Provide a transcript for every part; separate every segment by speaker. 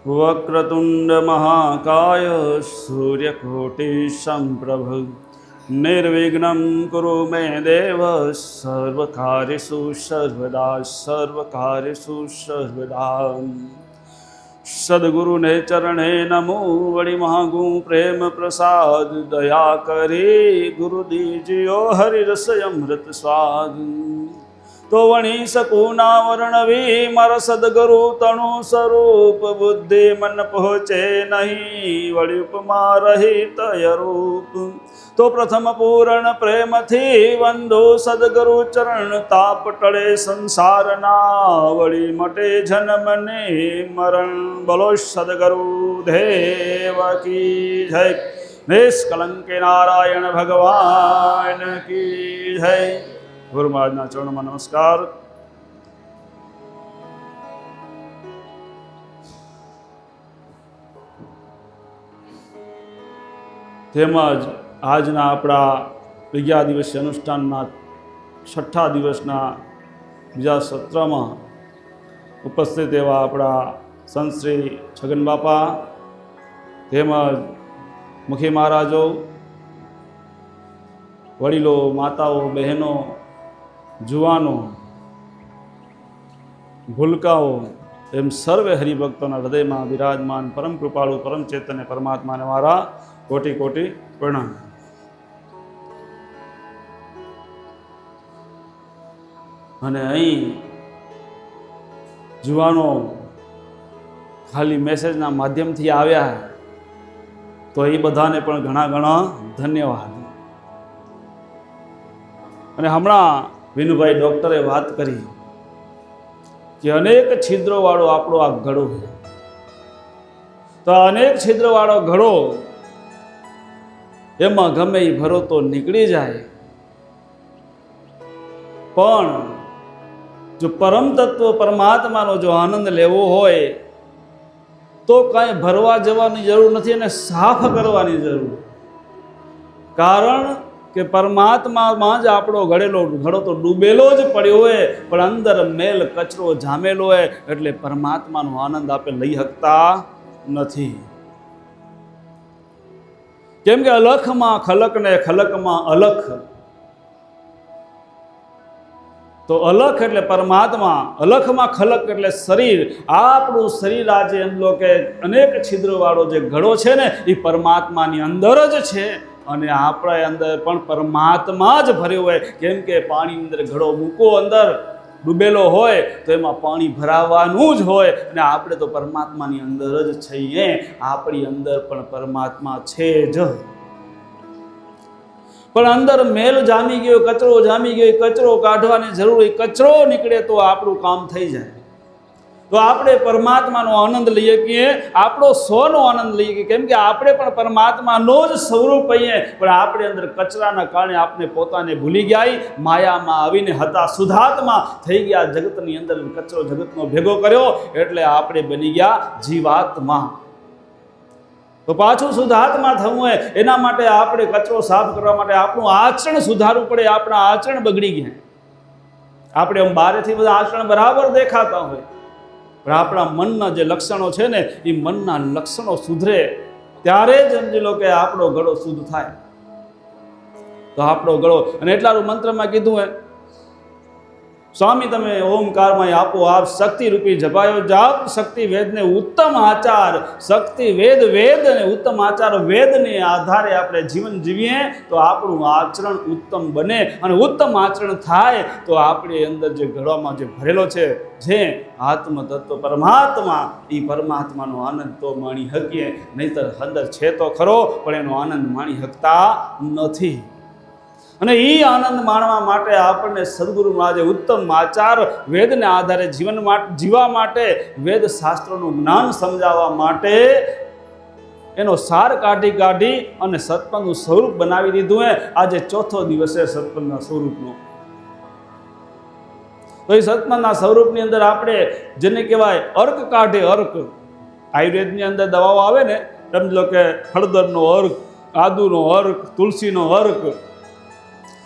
Speaker 1: वक्रतुंड महाकाय सूर्यकोटि संप्रभ निर्विघ्नं कुरु मे देव सर्वकार्येषु सर्वदा सर्वकार्येषु सर्वदा। सद्गुरु ने चरणे नमो वड़ी महागु प्रेम प्रसाद दया करे गुरु दीजियो हरि रस अमृत स्वाद। तो वणी सकूना वर्णवी मारा सदगुरु तणु स्वरूप बुद्धि मन पहुँचे नहीं वड़ी उपमा रहित रूप। तो प्रथम पूर्ण प्रेम थी वंदो सदगुरु चरण ताप टळे संसार ना वड़ी मटे जन्म ने मरण। बोलो सदगुरु देव की जय। निष्कलंके नारायण भगवान की जय। गुरु महाराजના ચરણોમાં નમસ્કાર। તેમજ આજના આપણા બીજા દિવસીય અનુષ્ઠાનના છઠ્ઠા દિવસના બીજા સત્રમાં ઉપસ્થિત એવા આપણા સંત શ્રી છગન બાપા તેમજ મુખી મહારાજો, વડીલો, માતાઓ, બહેનો, જુવાનો, ભૂલકાઓ એમ સર્વે હરિભક્તોના હૃદયમાં વિરાજમાન પરમ કૃપાળુ પરમ ચૈતન્ય પરમાત્માને મારા કોટી કોટી પ્રણામ। અને અહીં જુવાનો ખાલી મેસેજના માધ્યમથી આવ્યા તો એ બધાને પણ ઘણા ઘણા ધન્યવાદ। અને હમણાં વિનુભાઈ ડૉક્ટરે વાત કરી કે અનેક છિદ્રોવાળો આપણો આ ઘડો છે, તો અનેક છિદ્રવાળો ઘડો એમાં ગમે એ ભરો તો નીકળી જાય, પણ જો પરમ તત્વ પરમાત્માનો જો આનંદ લેવો હોય તો કાંઈ ભરવા જવાની જરૂર નથી અને સાફ કરવાની જરૂર। કારણ કે પરમાત્મામાં જ આપણો ઘડો તો ડૂબેલો જ પડ્યો હોય, પણ અંદર મેલ કચરો જામેલો હોય એટલે પરમાત્માનો આનંદ આપણે લઈ શકતા નથી। કેમ કે અલખમાં ખલક ને ખલકમાં અલખ, તો અલખ એટલે પરમાત્મા, અલખમાં ખલક એટલે શરીર। આપણું શરીર આજે એમ લો કે અનેક છિદ્રવાળો જે ઘડો છે ને એ પરમાત્માની અંદર જ છે, અને આપણા અંદર પણ પરમાત્મા જ ભર્યો હોય। કેમ કે પાણી અંદર ઘડો મૂકો અંદર ડૂબેલો હોય તો એમાં પાણી ભરાવાનું જ હોય, અને આપણે તો પરમાત્માની અંદર જ છીએ। આપણી અંદર પણ પરમાત્મા છે જ, પણ અંદર મેલ જામી ગયો, કચરો જામી ગયો, કચરો કાઢવાની જરૂર, કચરો નીકળે તો આપણું કામ થઈ જાય। તો આપણે પરમાત્માનો આનંદ લઈએ કે આપણો સ્વનો આનંદ લઈએ કે કેમ કે આપણે પણ પરમાત્માનો જ સ્વરૂપ છીએ, પણ આપણે અંદર કચરાના કારણે આપણે પોતાને ભૂલી ગયા, માયામાં આવીને હતા શુદ્ધાત્મા થઈ ગયા, જગતની અંદર કચરો જગતનો ભેગો કર્યો એટલે આપણે બની ગયા જીવાત્મા। તો પાછું શુદ્ધાત્મા થવું હોય એના માટે આપણે કચરો સાફ કરવા માટે આપણું આચરણ સુધારવું પડે। આપણા આચરણ બગડી ગયા, આપણે આમ બહારથી બધા આચરણ બરાબર દેખાતા હોય, પણ આપણા મનના જે લક્ષણો છે ને એ મનના લક્ષણો સુધરે ત્યારે જ સમજી લો કે આપણો ગળો શુદ્ધ થાય। તો આપણો ગળો, અને એટલાનું મંત્રમાં કીધું હે, સ્વામી તમે ઓમકારમાં આપો આપ શક્તિ રૂપી જપાયો જાપ, શક્તિ વેદને ઉત્તમ આચાર, શક્તિ વેદ અને ઉત્તમ આચાર વેદને આધારે આપણે જીવન જીવીએ તો આપણું આચરણ ઉત્તમ બને, અને ઉત્તમ આચરણ થાય તો આપણી અંદર જે ઘડવામાં જે ભરેલો છે જે આત્મ તત્વ પરમાત્મા, એ પરમાત્માનો આનંદ તો માણી શકીએ, નહીતર અંદર છે તો ખરો પણ એનો આનંદ માણી શકતા નથી। અને એ આનંદ માણવા માટે આપણને સદગુરુ મહારાજે ઉત્તમ આચાર વેદને આધારે જીવવા માટે, વેદ શાસ્ત્રોનું જ્ઞાન સમજાવવા માટે એનો સાર કાઢી અને સત્પંથનું સ્વરૂપ બનાવી દીધું હે। આજે ચોથો દિવસ છે સત્પંથના સ્વરૂપનો। તો એ સત્પંથના સ્વરૂપની અંદર આપણે જેને કહેવાય અર્ક કાઢે, અર્ક આયુર્વેદની અંદર દવાઓ આવે ને, સમજી લો કે હળદરનો અર્ક, આદુનો અર્ક, તુલસીનો અર્ક,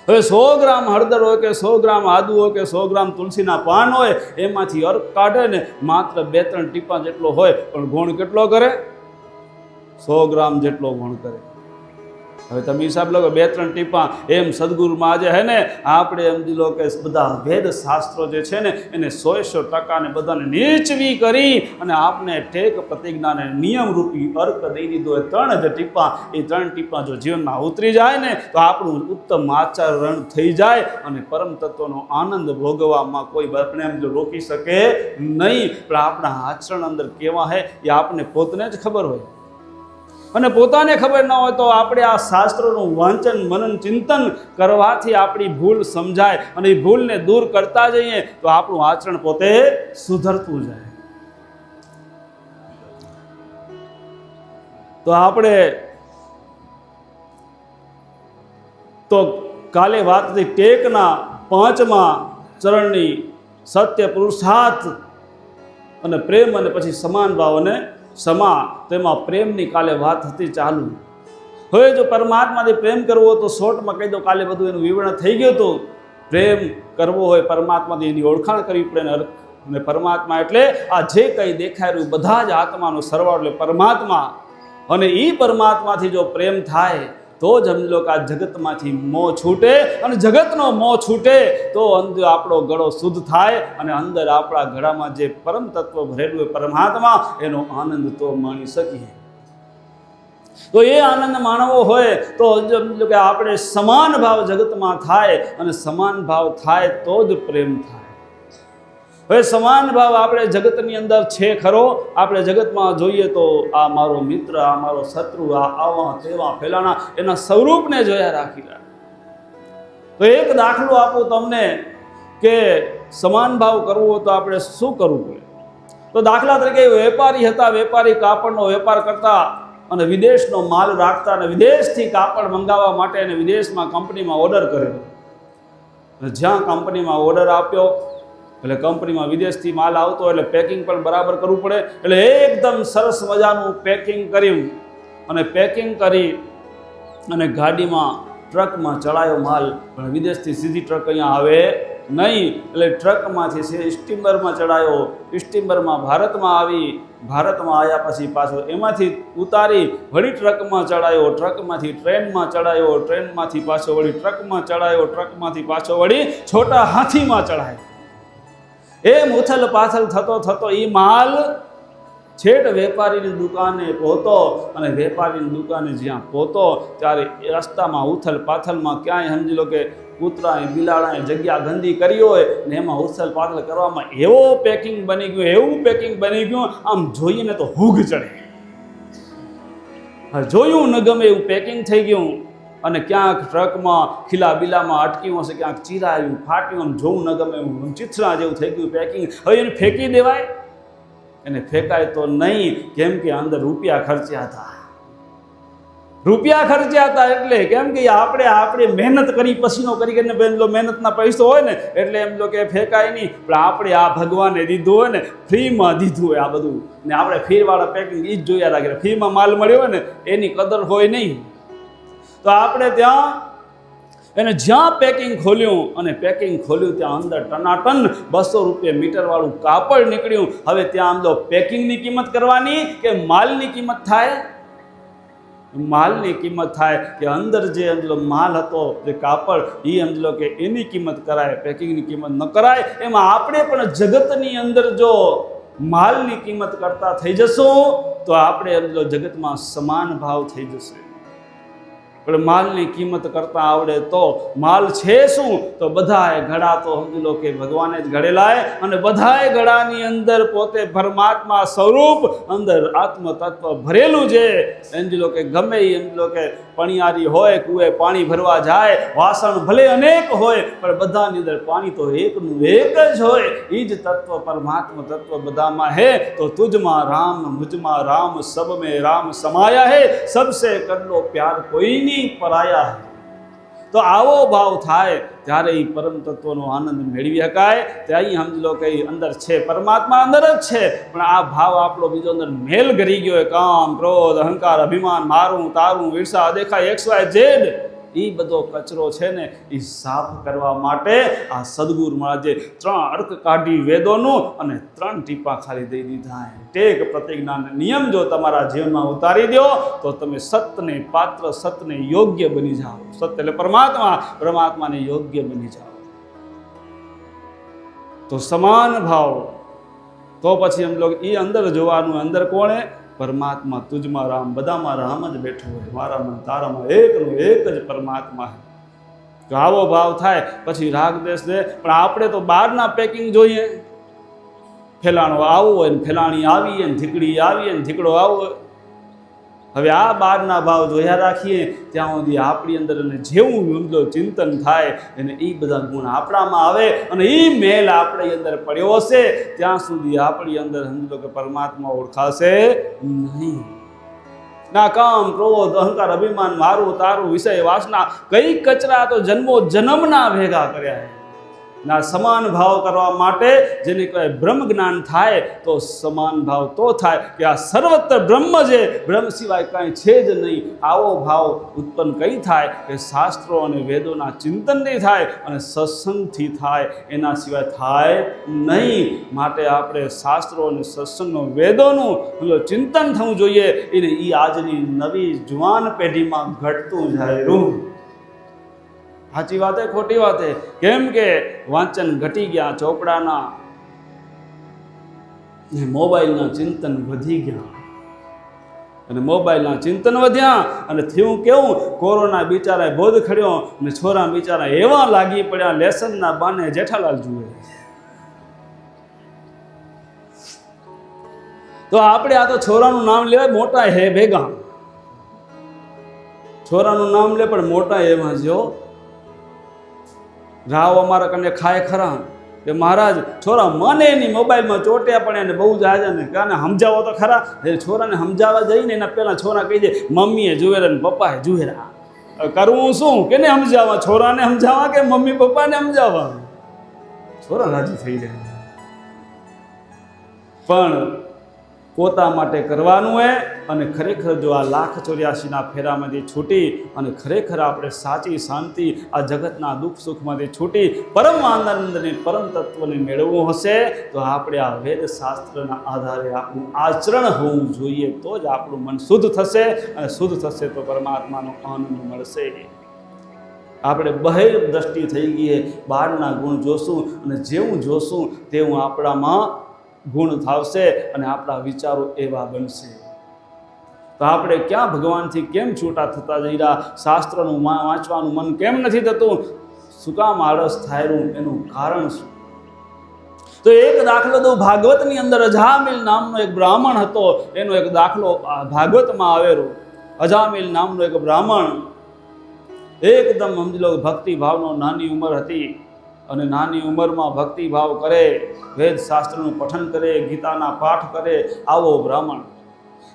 Speaker 1: હવે 100 ગ્રામ હળદર હોય કે 100 ગ્રામ આદુ હોય કે 100 ગ્રામ તુલસીના પાન હોય, એમાંથી અર્ક કાઢે ને માત્ર 2-3 ટીપા જેટલો હોય, પણ ગુણ કેટલો કરે? 100 ગ્રામ જેટલો ગુણ કરે. હવે તમે હિસાબ લો કે 2-3 ટીપા, એમ સદગુરુમાં આજે હે ને આપણે સમજી લો કે બધા વેદ શાસ્ત્રો જે છે ને એને 100% ને બધાને નીચવી કરી અને આપને ટેક પ્રતિજ્ઞાને નિયમ રૂપી અર્ક દઈ દીધો હોય 3 જ ટીપા. એ 3 ટીપા જો જીવનમાં ઉતરી જાય ને તો આપણું ઉત્તમ આચરણ થઈ જાય અને પરમ તત્વનો આનંદ ભોગવવામાં કોઈ આપણે એમ જો રોકી શકે નહીં. પણ આપણા આચરણ અંદર કેવા હે એ આપને પોતને જ ખબર હોય, અને પોતાને ખબર ન હોય તો આપણે આ શાસ્ત્રોનું વાંચન મનન ચિંતન કરવાથી આપણી ભૂલ સમજાય અને એ ભૂલને દૂર કરતા જઈએ તો આપણું આચરણ પોતે સુધરતું જાય. તો આપણે તો કાલે વાત થઈ ટેકના 5મા ચરણની સત્ય પુરુષાર્થ અને પ્રેમ અને પછી સમાન ભાવ અને સમા, તેમાં પ્રેમની કાલે વાત હતી ચાલુ. હવે જો પરમાત્માથી પ્રેમ કરવો તો શોર્ટમાં કહી દો, કાલે બધું એનું વિવરણ થઈ ગયું હતું. પ્રેમ કરવો હોય પરમાત્માથી એની ઓળખાણ કરવી પડે અને પરમાત્મા એટલે આ જે કંઈ દેખાય રહ્યું બધા જ આત્માનો સરવાળો એટલે પરમાત્મા. અને એ પરમાત્માથી જો પ્રેમ થાય તો જ સમજી લો કે આ જગતમાંથી મોહ છૂટે, અને જગતનો મોહ છૂટે તો અંદર આપણો ગળો શુદ્ધ થાય અને અંદર આપણા ગળામાં જે પરમ તત્વ ભરેલું હોય પરમાત્મા, એનો આનંદ તો માણી શકીએ. તો એ આનંદ માણવો હોય તો સમજી લો કે આપણે સમાન ભાવ જગતમાં થાય, અને સમાન ભાવ થાય તો જ પ્રેમ થાય. હવે સમાન ભાવ આપણે જગતની અંદર છે ખરો. આપણે જગતમાં જોઈએ તો આ મારો મિત્ર, આ મારો શત્રુ, આ આવા તેવા ફેલાણા, એના સ્વરૂપને જોયા રાખી રહ્યા. તો એક દાખલો આપું તમને કે સમાન ભાવ કરવો તો આપણે શું કરવું પડે. તો દાખલા તરીકે વેપારી હતા, વેપારી કાપડનો વેપાર કરતા અને વિદેશનો માલ રાખતા, અને વિદેશથી કાપડ મંગાવવા માટે અને વિદેશમાં કંપનીમાં ઓર્ડર કર્યો. જ્યાં કંપનીમાં ઓર્ડર આપ્યો એટલે કંપનીમાં વિદેશથી માલ આવતો એટલે પેકિંગ પણ બરાબર કરવું પડે. એટલે એકદમ સરસ મજાનું પેકિંગ કર્યું અને પેકિંગ કરી અને ગાડીમાં ટ્રકમાં ચડાયો માલ. પણ વિદેશથી સીધી ટ્રક અહીંયા આવે નહીં, એટલે ટ્રકમાંથી સ્ટીમરમાં ચડાયો, સ્ટીમરમાં ભારતમાં આવી, ભારતમાં આવ્યા પછી પાછો એમાંથી ઉતારી વળી ટ્રકમાં ચડાયો, ટ્રકમાંથી ટ્રેનમાં ચડાયો, ટ્રેનમાંથી પાછો વળી ટ્રકમાં ચડાયો, ટ્રકમાંથી પાછો વળી છોટા હાથીમાં ચડાયો. એમ ઉથલ પાથલ થતો થતો એ માલ છેટ વેપારીની દુકાને પહોંચતો, અને વેપારીની દુકાને જ્યાં પહોંચતો ત્યારે રસ્તામાં ઉથલ પાથલમાં ક્યાંય સમજી લો કે કૂતરાએ બિલાડાએ જગ્યા ગંદી કરી હોય ને એમાં ઉથલ પાથલ કરવામાં એવો પેકિંગ બની ગયું, એવું પેકિંગ બની ગયું, આમ જોઈએ ને તો હુગ ચડે. જોયું ન ગમે એવું પેકિંગ થઈ ગયું. અને ક્યાંક ટ્રકમાં ખીલા બિલામાં અટક્યું હશે, ક્યાંક ચીરાયું, ફાટ્યું, જોવું ન ગમે એવું ચિત્રા જેવું થઈ ગયું પેકિંગ. હવે એને ફેંકી દેવાય? એને ફેંકાય તો નહીં, કેમ કે અંદર રૂપિયા ખર્ચ્યા હતા. રૂપિયા ખર્ચ્યા હતા એટલે કેમ કે આપણે મહેનત કરી, પસીનો કરીને મહેનતના પૈસો હોય ને એટલે એમ લો કે ફેંકાય નહીં. પણ આપણે આ ભગવાને દીધું હોય ને, ફ્રીમાં દીધું હોય આ બધું, ને આપણે ફ્રીવાળા પેકિંગ એ જ જોયા રાખીએ. ફ્રીમાં માલ મળ્યો હોય ને એની કદર હોય નહીં. તો આપણે ત્યાં એને જ્યાં પેકિંગ ખોલ્યું અને પેકિંગ ખોલ્યું ત્યાં અંદર ટનાટન 200 રૂપિયા મીટરવાળું કાપડ નીકળ્યું. હવે ત્યાં આમ તો પેકિંગની કિંમત કરવાની કે માલની કિંમત થાય? માલની કિંમત થાય કે અંદર જે સમજો માલ હતો જે કાપડ એ સમજો કે એની કિંમત કરાય, પેકિંગની કિંમત ન કરાય. એમાં આપણે પણ જગતની અંદર જો માલની કિંમત કરતા થઈ જશું તો આપણે સમજો જગતમાં સમાન ભાવ થઈ જશે. પણ માલની કિંમત કરતા આવડે તો માલ છે શું? તો બધાએ ઘડા તો સમજી લો કે ભગવાને જ ઘડેલાય, અને બધાએ ઘડાની અંદર પોતે પરમાત્મા સ્વરૂપ અંદર આત્મ તત્વ ભરેલું છે. સમજી લો કે ગમે એ સમજી લો કે પણિયારી હોય, કુએ પાણી ભરવા જાય, વાસણ ભલે અનેક હોય પણ બધાની અંદર પાણી તો એકનું એક જ હોય. એ જ તત્વ પરમાત્મા તત્વ બધામાં હે. તો તુજમાં રામ, મુજમાં રામ, સબ મેં રામ સમાયા હે, સબસે કર લો પ્યાર કોઈ નહીં પરાયા હે. તો આવો ભાવ થાય ત્યારે એ પરમ તત્વનો આનંદ મેળવી શકાય. ત્યાં સમજી લો કે અંદર છે પરમાત્મા, અંદર જ છે, પણ આ ભાવ આપણો બીજો અંદર મેલ ગરી ગયો હોય. કામ, ક્રોધ, અહંકાર, અભિમાન, મારું તારું, ઈર્ષા, દેખાય, XYZ, એ બધો કચરો છે ને એ સાફ કરવા માટે આ સદગુરુ મહારાજે 3 અર્ક કાઢી વેદોનું અને 3 ટીપા ખાલી દઈ દીધા. ટેક પ્રતિજ્ઞા નિયમ જો તમારા જીવનમાં ઉતારી દો તો તમે સતને પાત્ર, સતને યોગ્ય બની જાઓ. સત્ય એટલે પરમાત્મા, પરમાત્માને યોગ્ય બની જાઓ. તો સમાન ભાવ, તો પછી એમ લોકો એ અંદર જોવાનું, અંદર કોણે? પરમાત્મા. તુજમાં રામ, બધામાં રામ જ બેઠો હોય. મારામાં તારામાં એકનો એક જ પરમાત્મા. તો આવો ભાવ થાય પછી રાગ દેશ દે. પણ આપણે તો બહારના પેકિંગ જોઈએ, ફેલાણો આવો હોય ને ફેલાણી આવી ને ધીકડી આવી ને ધીકડો આવો હોય. હવે આ બહારના ભાવ જોયા રાખીએ ત્યાં સુધી આપણી અંદર અને જેવું ઊંડો ચિંતન થાય અને એ બધા ગુણ આપણામાં આવે અને એ મેલ આપણી અંદર પડ્યો હશે ત્યાં સુધી આપણી અંદર સમજો કે પરમાત્મા ઓળખાશે નહીં. ના કામ, ક્રોધ, અહંકાર, અભિમાન, મારું તારું, વિષય, વાસના, કઈ કચરા તો જન્મો જન્મના ભેગા કર્યા. ના સમાન ભાવ કરવા માટે જેને કહેવાય બ્રહ્મ જ્ઞાન થાય તો સમાન ભાવ તો થાય કે આ સર્વત્ર બ્રહ્મ છે, બ્રહ્મ સિવાય કાંઈ છે જ નહીં. આવો ભાવ ઉત્પન્ન કઈ થાય કે શાસ્ત્રો અને વેદોના ચિંતનથી થાય અને સત્સંગથી થાય, એના સિવાય થાય નહીં. માટે આપણે શાસ્ત્રો અને સત્સંગનો વેદોનું ચિંતન થવું જોઈએ. એને એ આજની નવી જુવાન પેઢીમાં ઘટતું જાય રૂ. સાચી વાત હે ખોટી વાત હે? કેમ કે વાંચન ઘટી ગયા, ચોપડાના મોબાઈલના ચિંતન વધી ગયા અને મોબાઈલના ચિંતન વધ્યા અને થયું કેવું, કોરોના બિચારા બોધ ખડ્યો અને છોરા બિચારા એવા લાગી પડ્યા લેસનના બાને જેઠાલાલ જુએ. તો આપણે આ તો છોરાનું નામ લેવાય, મોટા હે ભેગા. છોરાનું નામ લે પણ મોટા એમાં જો રાવ અમારા કને ખાય ખરા કે મહારાજ છોરા મને એની મોબાઈલમાં ચોટ્યા પણ એને બહુ જ આજે ને કાને સમજાવો તો ખરા. એ છોરાને સમજાવવા જઈને એના પહેલાં છોરા કહી દે મમ્મીએ જુવેરા ને પપ્પાએ જુવેરા. કરવું શું? કેને સમજાવવા? છોરાને સમજાવવા કે મમ્મી પપ્પાને સમજાવવા? છોરા રાજી થઈ જાય. પણ પોતા માટે કરવાનું હોય અને ખરેખર જો આ 1,84,ના ફેરામાંથી છૂટી અને ખરેખર આપણે સાચી શાંતિ આ જગતના દુઃખ સુખમાંથી છૂટી પરમ આનંદને પરમ તત્વને મેળવવું હશે તો આપણે આ વેદ શાસ્ત્રના આધારે આપણું આચરણ હોવું જોઈએ. તો જ આપણું મન શુદ્ધ થશે અને શુદ્ધ થશે તો પરમાત્માનો આનંદ મળશે. આપણે બહેર દ્રષ્ટિ થઈ ગઈ, બહારના ગુણ જોશું અને જેવું જોશું તેવું આપણામાં ગુણ થાવશે અને આપણા વિચારો એવા બનશે. તો આપણે ક્યાં ભગવાનથી કેમ છૂટા થતા જઈ રહ્યા? શાસ્ત્રનું વાંચવાનું મન કેમ નથી થતું? શું કામ આળસ થાયરું? એનું કારણ શું? તો એક દાખલો દઉં. ભાગવતની અંદર અજામિલ નામનો એક બ્રાહ્મણ હતો. એનો એક દાખલો ભાગવતમાં આવેલો. અજામિલ નામનો એક બ્રાહ્મણ એકદમ સમજી લો ભક્તિ ભાવનો, નાની ઉંમર હતી અને નાની ઉંમરમાં ભક્તિ ભાવ કરે, વેદ શાસ્ત્રનું પઠન કરે, ગીતાના પાઠ કરે, આવો બ્રાહ્મણ.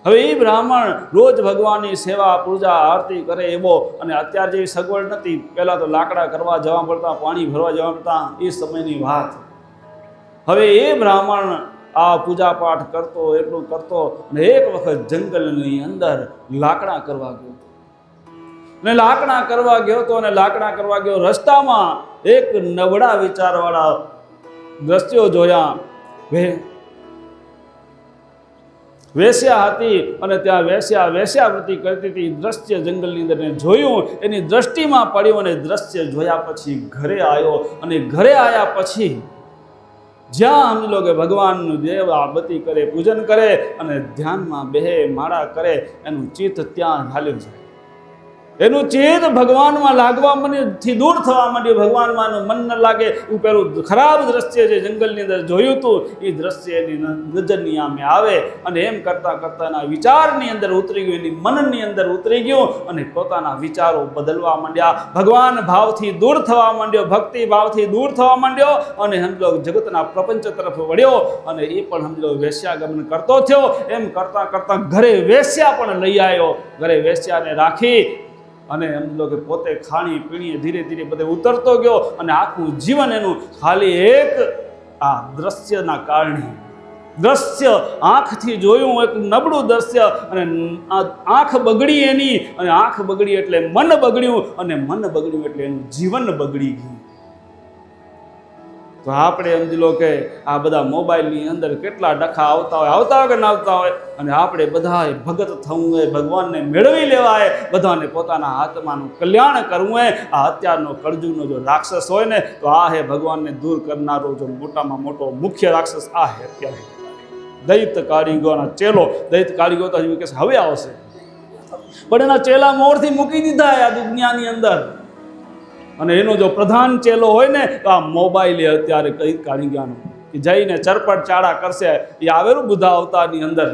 Speaker 1: હવે એ બ્રાહ્મણ રોજ ભગવાનની સેવા પૂજા આરતી કરે એવો. અને અત્યારે જેવી સગવડ નથી. પહેલાં તો લાકડા કરવા જવા પડતા, પાણી ભરવા જવા પડતા, એ સમયની વાત. હવે એ બ્રાહ્મણ આ પૂજા પાઠ કરતો, એટલું કરતો અને એક વખત જંગલની અંદર લાકડા કરવા ગયો. અને લાકડા કરવા ગયો તો અને લાકડા કરવા ગયો રસ્તામાં એક નબળા વિચારવાળા દ્રશ્યો જોયા. વેશ્યા હતી અને ત્યાં વેશ્યાવૃત્તિ કરતી હતી. દ્રશ્ય જંગલની અંદર જોયું, એની દ્રષ્ટિમાં પડ્યું અને દ્રશ્ય જોયા પછી ઘરે આવ્યો. અને ઘરે આવ્યા પછી જ્યાં સમજી લો કે ભગવાનનું દેવ આરતી કરે, પૂજન કરે અને ધ્યાનમાં બેહે, માળા કરે, એનું ચિત્ત ત્યાં હાલ્યું જાય. એનું ચિત્ત ભગવાનમાં લાગવા માંડ્યું, દૂર થવા માંડ્યું. ભગવાનમાં મન ન લાગે. એવું પેલું ખરાબ દ્રશ્ય જે જંગલની અંદર જોયું હતું એ દ્રશ્ય એની નજરની સામે આવે અને એમ કરતાં કરતાં એના વિચારની અંદર ઉતરી ગયું, એની મનની અંદર ઉતરી ગયું અને પોતાના વિચારો બદલવા માંડ્યા. ભગવાન ભાવથી દૂર થવા માંડ્યો, ભક્તિ ભાવથી દૂર થવા માંડ્યો અને સમજો જગતના પ્રપંચ તરફ વળ્યો અને એ પણ સમજો વેશ્યાગમન કરતો થયો. એમ કરતાં કરતાં ઘરે વેશ્યા પણ લઈ આવ્યો. ઘરે વેશ્યાને રાખી અને સમજો કે પોતે ખાણી પીણી ધીરે ધીરે બધે ઉતરતો ગયો અને આખું જીવન એનું ખાલી એક આ દ્રશ્યના કારણે દ્રશ્ય આંખથી જોયું એક નબળું દ્રશ્ય, અને આંખ બગડી એની, અને આંખ બગડી એટલે મન બગડ્યું, અને મન બગડ્યું એટલે એનું જીવન બગડી ગયું. તો આપણે સમજી લો કે આ બધા મોબાઈલની અંદર કેટલા ડખા આવતા હોય કે ના આવતા હોય, અને આપણે બધાએ ભગત થવું હોય, ભગવાનને મેળવી લેવા હોય, બધાને પોતાના આત્માનું કલ્યાણ કરવું હોય. આ અત્યારનો કળજુગનો જો રાક્ષસ હોય ને, તો આ હે ભગવાનને દૂર કરનારો જો મોટામાં મોટો મુખ્ય રાક્ષસ આ હે અત્યારે દૈત કાળીગોના ચેલો. દૈત કાળીગો તો હજુ કે હવે આવશે, પણ એના ચેલા મોરથી મૂકી દીધા આ દુનિયાની અંદર. અને એનો જો પ્રધાન ચેલો હોય ને, તો આ મોબાઈલ અત્યારે કઈ કાઢી ગયાનો કે જઈને ચરપટ ચાળા કરશે. એ આવેલું બુધા અવતારની અંદર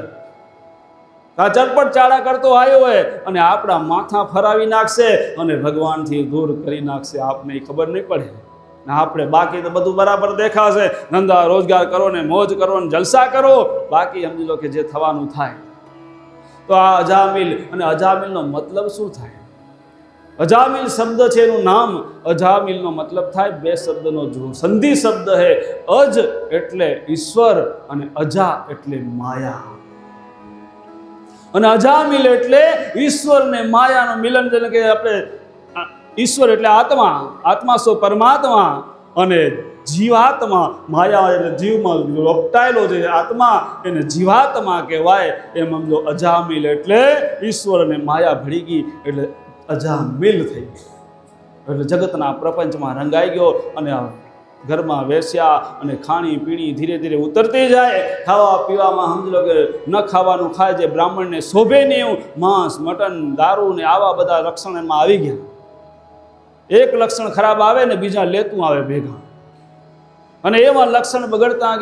Speaker 1: આ ચરપટ ચાળા કરતો આવ્યો હોય, અને આપણા માથા ફરાવી નાખશે, અને ભગવાનથી દૂર કરી નાખશે. આપને એ ખબર નહીં પડે. આપણે બાકી તો બધું બરાબર દેખાશે, ધંધા રોજગાર કરો ને મોજ કરો ને જલસા કરો, બાકી સમજી લો કે જે થવાનું થાય. તો આ અજામિલ, અને અજામિલનો મતલબ શું થાય? અજામિલ શબ્દ છે, એનું નામ અજામિલનો મતલબ થાય બે શબ્દનો જો સંધિ શબ્દ હે. અજ એટલે ઈશ્વર, અને અજા એટલે માયા. અને અજામિલ એટલે ઈશ્વર ને માયાનો મિલન. એટલે કે આપણે ઈશ્વર એટલે આત્મા, આત્મા સો પરમાત્મા, અને જીવાત્મા, માયા એટલે જીવમાં લપટાયેલો જે આત્મા, એને જીવાત્મા કહેવાય. એમ સમજો અજામિલ એટલે ઈશ્વર અને માયા ભળી ગઈ એટલે અજામિલ થઈ ગઈ. એટલે જગતના પ્રપંચમાં રંગાઈ ગયો, અને ઘરમાં વેસ્યા, અને ખાણી પીણી ધીરે ધીરે ઉતરતી જાય. ખાવા પીવામાં સમજી લો કે ન ખાવાનું ખાય, જે બ્રાહ્મણને શોભે નહીં એવું માંસ મટન દારૂ ને આવા બધા લક્ષણ એમાં આવી ગયા. એક લક્ષણ ખરાબ આવે ને બીજા લેતું આવે ભેગા, અને એમાં લક્ષણ બગડતા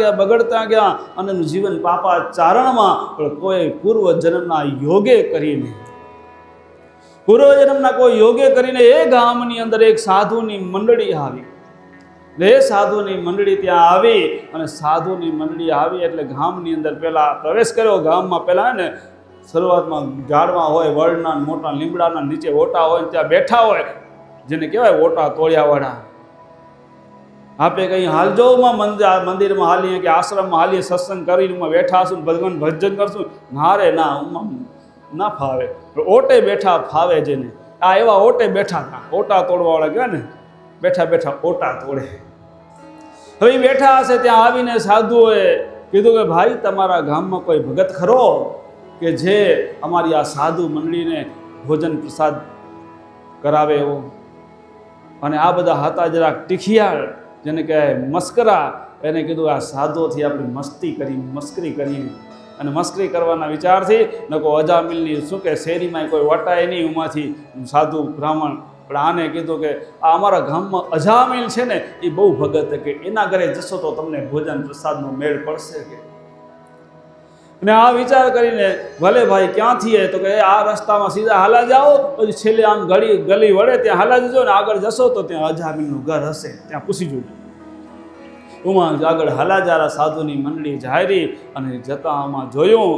Speaker 1: ગયા, અને એનું જીવન પાપાચારણમાં. પણ કોઈ પૂર્વજન્મના યોગે કરીને, પૂર્વજન્મના કોઈ યોગે કરીને એ ગામની અંદર એક સાધુની મંડળી આવી. એ સાધુની મંડળી ત્યાં આવી, અને સાધુની મંડળી આવી એટલે ગામની અંદર પહેલા પ્રવેશ કર્યો. ગામમાં પહેલા ને શરૂઆતમાં ઝાડમાં હોય, વડના મોટા લીમડાના નીચે ઓટા હોય, ત્યાં બેઠા હોય, જેને કહેવાય ઓટા તોળિયાવાળા. આપણે કંઈ હાલજો મંદિરમાં હાલીએ કે આશ્રમમાં હાલીએ, સત્સંગ કરીને બેઠા હશું, ભગવાન ભજન કરશું, નારે ના ના ફાવે. ઓટે બેઠા ફાવે જેને. આ એવા ઓટે બેઠા હતા, ઓટા તોડવાવાળા કહેવાય ને, બેઠા બેઠા ઓટા તોડે. હવે એ બેઠા હશે, ત્યાં આવીને સાધુઓએ કીધું કે ભાઈ તમારા ગામમાં કોઈ ભગત ખરો કે જે અમારી આ સાધુ મંડળીને ભોજન પ્રસાદ કરાવે એવો? અને આ બધા હતા જરાક ટીખિયાળ, જેને કહેવાય મસ્કરા. એને કીધું આ સાધુઓથી આપણે મસ્કરી કરીએ. અને મસ્કરી કરવાના વિચારથી નકો અજામિલની શું કે શેરીમાં કોઈ વટાય નહીં ઉમાંથી સાધુ બ્રાહ્મણ. પણ આને કીધું કે આ અમારા ગામમાં અજામિલ છે ને, એ બહુ ભગત, કે એના ઘરે જશો તો તમને ભોજન પ્રસાદનો મેળ પડશે કે. અને આ વિચાર કરીને ભલે ભાઈ ક્યાંથી તો કે આ રસ્તામાં સીધા હાલા જાઓ, પછી છેલ્લે આમ ગલી વળે ત્યાં હાલા જજો, ને આગળ જશો તો ત્યાં અજામિલનું ઘર હશે, ત્યાં પૂછી જોજો. ઉમાં આગળ હાલાજારા સાધુની મંડળી જાહેરી, અને જતાં આમાં જોયું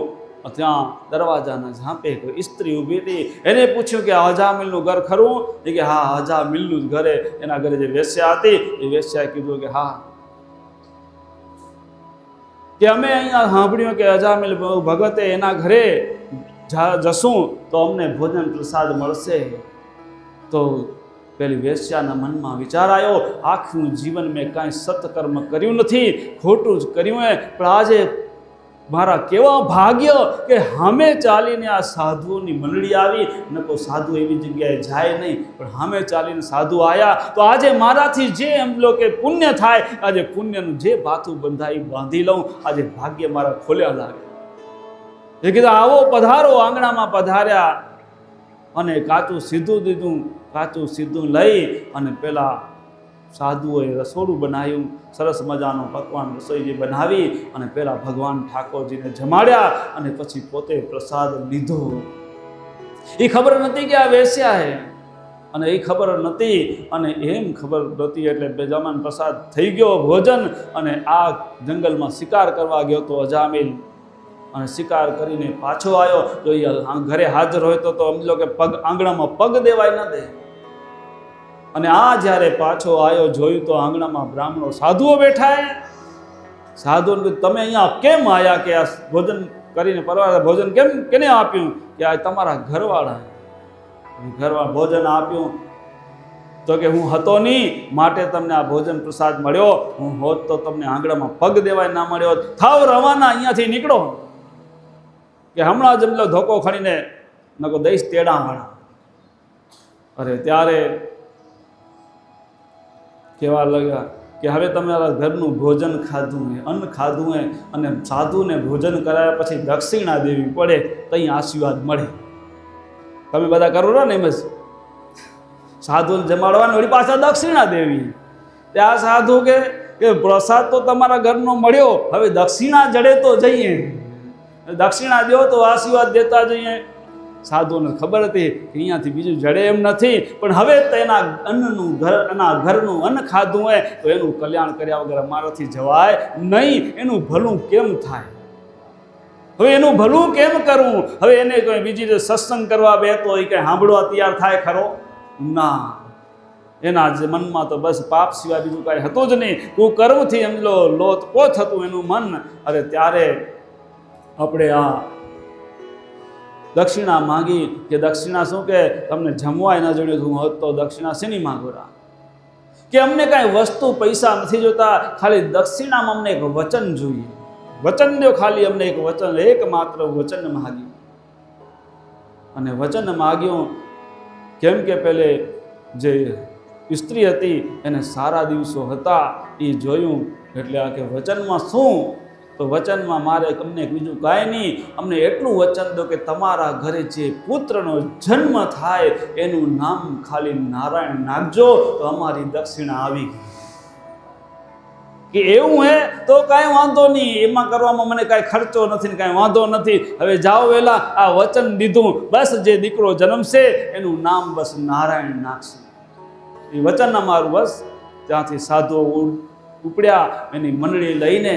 Speaker 1: ત્યાં દરવાજાના ઝાંપે કોઈ સ્ત્રી ઊભી હતી. એને પૂછ્યું કે અજામિલનું ઘર ખરું? એ કે હા અજામિલનું જ ઘરે. એના ઘરે જે વેશ્યા હતી એ વેશ્યાએ કીધું કે હા, કે અમે અહીંયા સાંભળ્યું કે અજામિલ ભગતે એના ઘરે જશું તો અમને ભોજન પ્રસાદ મળશે. તો પેલી વેશ્યાના મનમાં વિચાર આવ્યો, આખું જીવન મેં કાંઈ સત્કર્મ કર્યું નથી, ખોટું જ કર્યું હે, પણ આજે મારા કેવા ભાગ્ય કે સામે ચાલીને આ સાધુઓની મંડળી આવી. ન કોઈ સાધુ એવી જગ્યાએ જાય નહીં, પણ સામે ચાલીને સાધુ આવ્યા. તો આજે મારાથી જે એમ લો કે પુણ્ય થાય, આજે પુણ્યનું જે ભાથું બંધાઈ બાંધી લઉં, આજે ભાગ્ય મારા ખોલ્યા લાગે. એ કીધું આવો પધારો. આંગણામાં પધાર્યા, અને કાચું સીધું લઈ, અને પેલા સાધુઓએ રસોડું બનાવ્યું, સરસ મજાનો પકવાન રસોઈ જે બનાવી, અને પેલા ભગવાન ઠાકોરજીને જમાડ્યા, અને પછી પોતે પ્રસાદ લીધો. એ ખબર નથી કે આ વેશ્યા હે, અને એ ખબર નથી, અને એમ ખબર નહોતી એટલે બેજામાન પ્રસાદ થઈ ગયો ભોજન. અને આ જંગલમાં શિકાર કરવા ગયો તો અજામિલ, અને શિકાર કરીને પાછો આવ્યો. તો એ ઘરે હાજર હોય તો સમજો કે આંગણામાં પગ દેવાય ન દે. અને આ જ્યારે પાછો આવ્યો, જોયું તો આંગણામાં બ્રાહ્મણો સાધુઓ બેઠા હે. સાધુઓને કીધું તમે અહીંયા કેમ આવ્યા, કે આ ભોજન કરીને પરવાળા ભોજન કેમ કેને આપ્યું? કે આ તમારા ઘરવાળા ભોજન આપ્યું. તો કે હું હતો નહીં માટે તમને આ ભોજન પ્રસાદ મળ્યો, હું હોત તો તમને આંગળામાં પગ દેવાય ના મળ્યો. થાવ રવાના, અહીંયાથી નીકળો, કે હમણાં જ એમનો ધોકો ખણીને નકો દઈશ તેડાવાળા. અરે ત્યારે કહેવા લાગ્યા કે હવે તમારા ઘરનું ભોજન ખાધું હે, અન્ન ખાધું હે, અને સાધુને ભોજન કરાયા પછી દક્ષિણા દેવી પડે તો અહીં આશીર્વાદ મળે. તમે બધા કરો ને એમ જ સાધુને જમાડવાનું, વળી પાછા દક્ષિણા દેવી. ત્યાં સાધુ કે પ્રસાદ તો તમારા ઘરનો મળ્યો, હવે દક્ષિણા જડે તો જઈએ, દક્ષિણા દો તો આશીર્વાદ દેતા જઈએ. સાધુને ખબર હતી કે અહીંયાથી બીજું જડે એમ નથી, પણ હવે તેના ઘરનું અન્ન ખાધું હોય તો એનું કલ્યાણ કર્યા વગર અમારાથી જવાય નહીં. એનું ભલું કેમ થાય? હવે એનું ભલું કેમ કરવું? હવે એને કોઈ બીજી સત્સંગ કરવા બેતો હોય કે સાંભળવા તૈયાર થાય ખરો? ના, એના જ મનમાં તો બસ પાપ સિવાય બીજું કાંઈ હતું જ નહીં. કુકર્મથી એમ લોતપોત હતું એનું મન. અરે ત્યારે આપણે આ દક્ષિણા માંગી, કે દક્ષિણા શું કે તમને જમવાય ન જોડ્યું હું હોત તો દક્ષિણા શેની માંગોરા? કે અમને કાંઈ વસ્તુ પૈસા નથી જોતા, ખાલી દક્ષિણામાં અમને એક વચન જોઈએ. વચન દો, ખાલી અમને એક વચન, એકમાત્ર વચન માગ્યું. અને વચન માગ્યું કેમ કે પેલે જે સ્ત્રી હતી એને સારા દિવસો હતા એ જોયું. એટલે આ કે વચનમાં શું? તો વચનમાં મારે અમને બીજું કાંઈ નહીં, અમને એટલું વચન દો કે તમારા ઘરે જે પુત્રનો જન્મ થાય એનું નામ ખાલી નારાયણ નાખજો તો અમારી દક્ષિણા આવી ગઈ. કે એવું હે તો કાંઈ વાંધો નહીં, એમાં કરવામાં મને કાંઈ ખર્ચો નથી ને કાંઈ વાંધો નથી. હવે જાઓ વહેલા, આ વચન દીધું, બસ જે દીકરો જન્મશે એનું નામ બસ નારાયણ નાખશે. એ વચન અમારું બસ. ત્યાંથી સાધુઓ ઉપડ્યા, એની મંડળી લઈને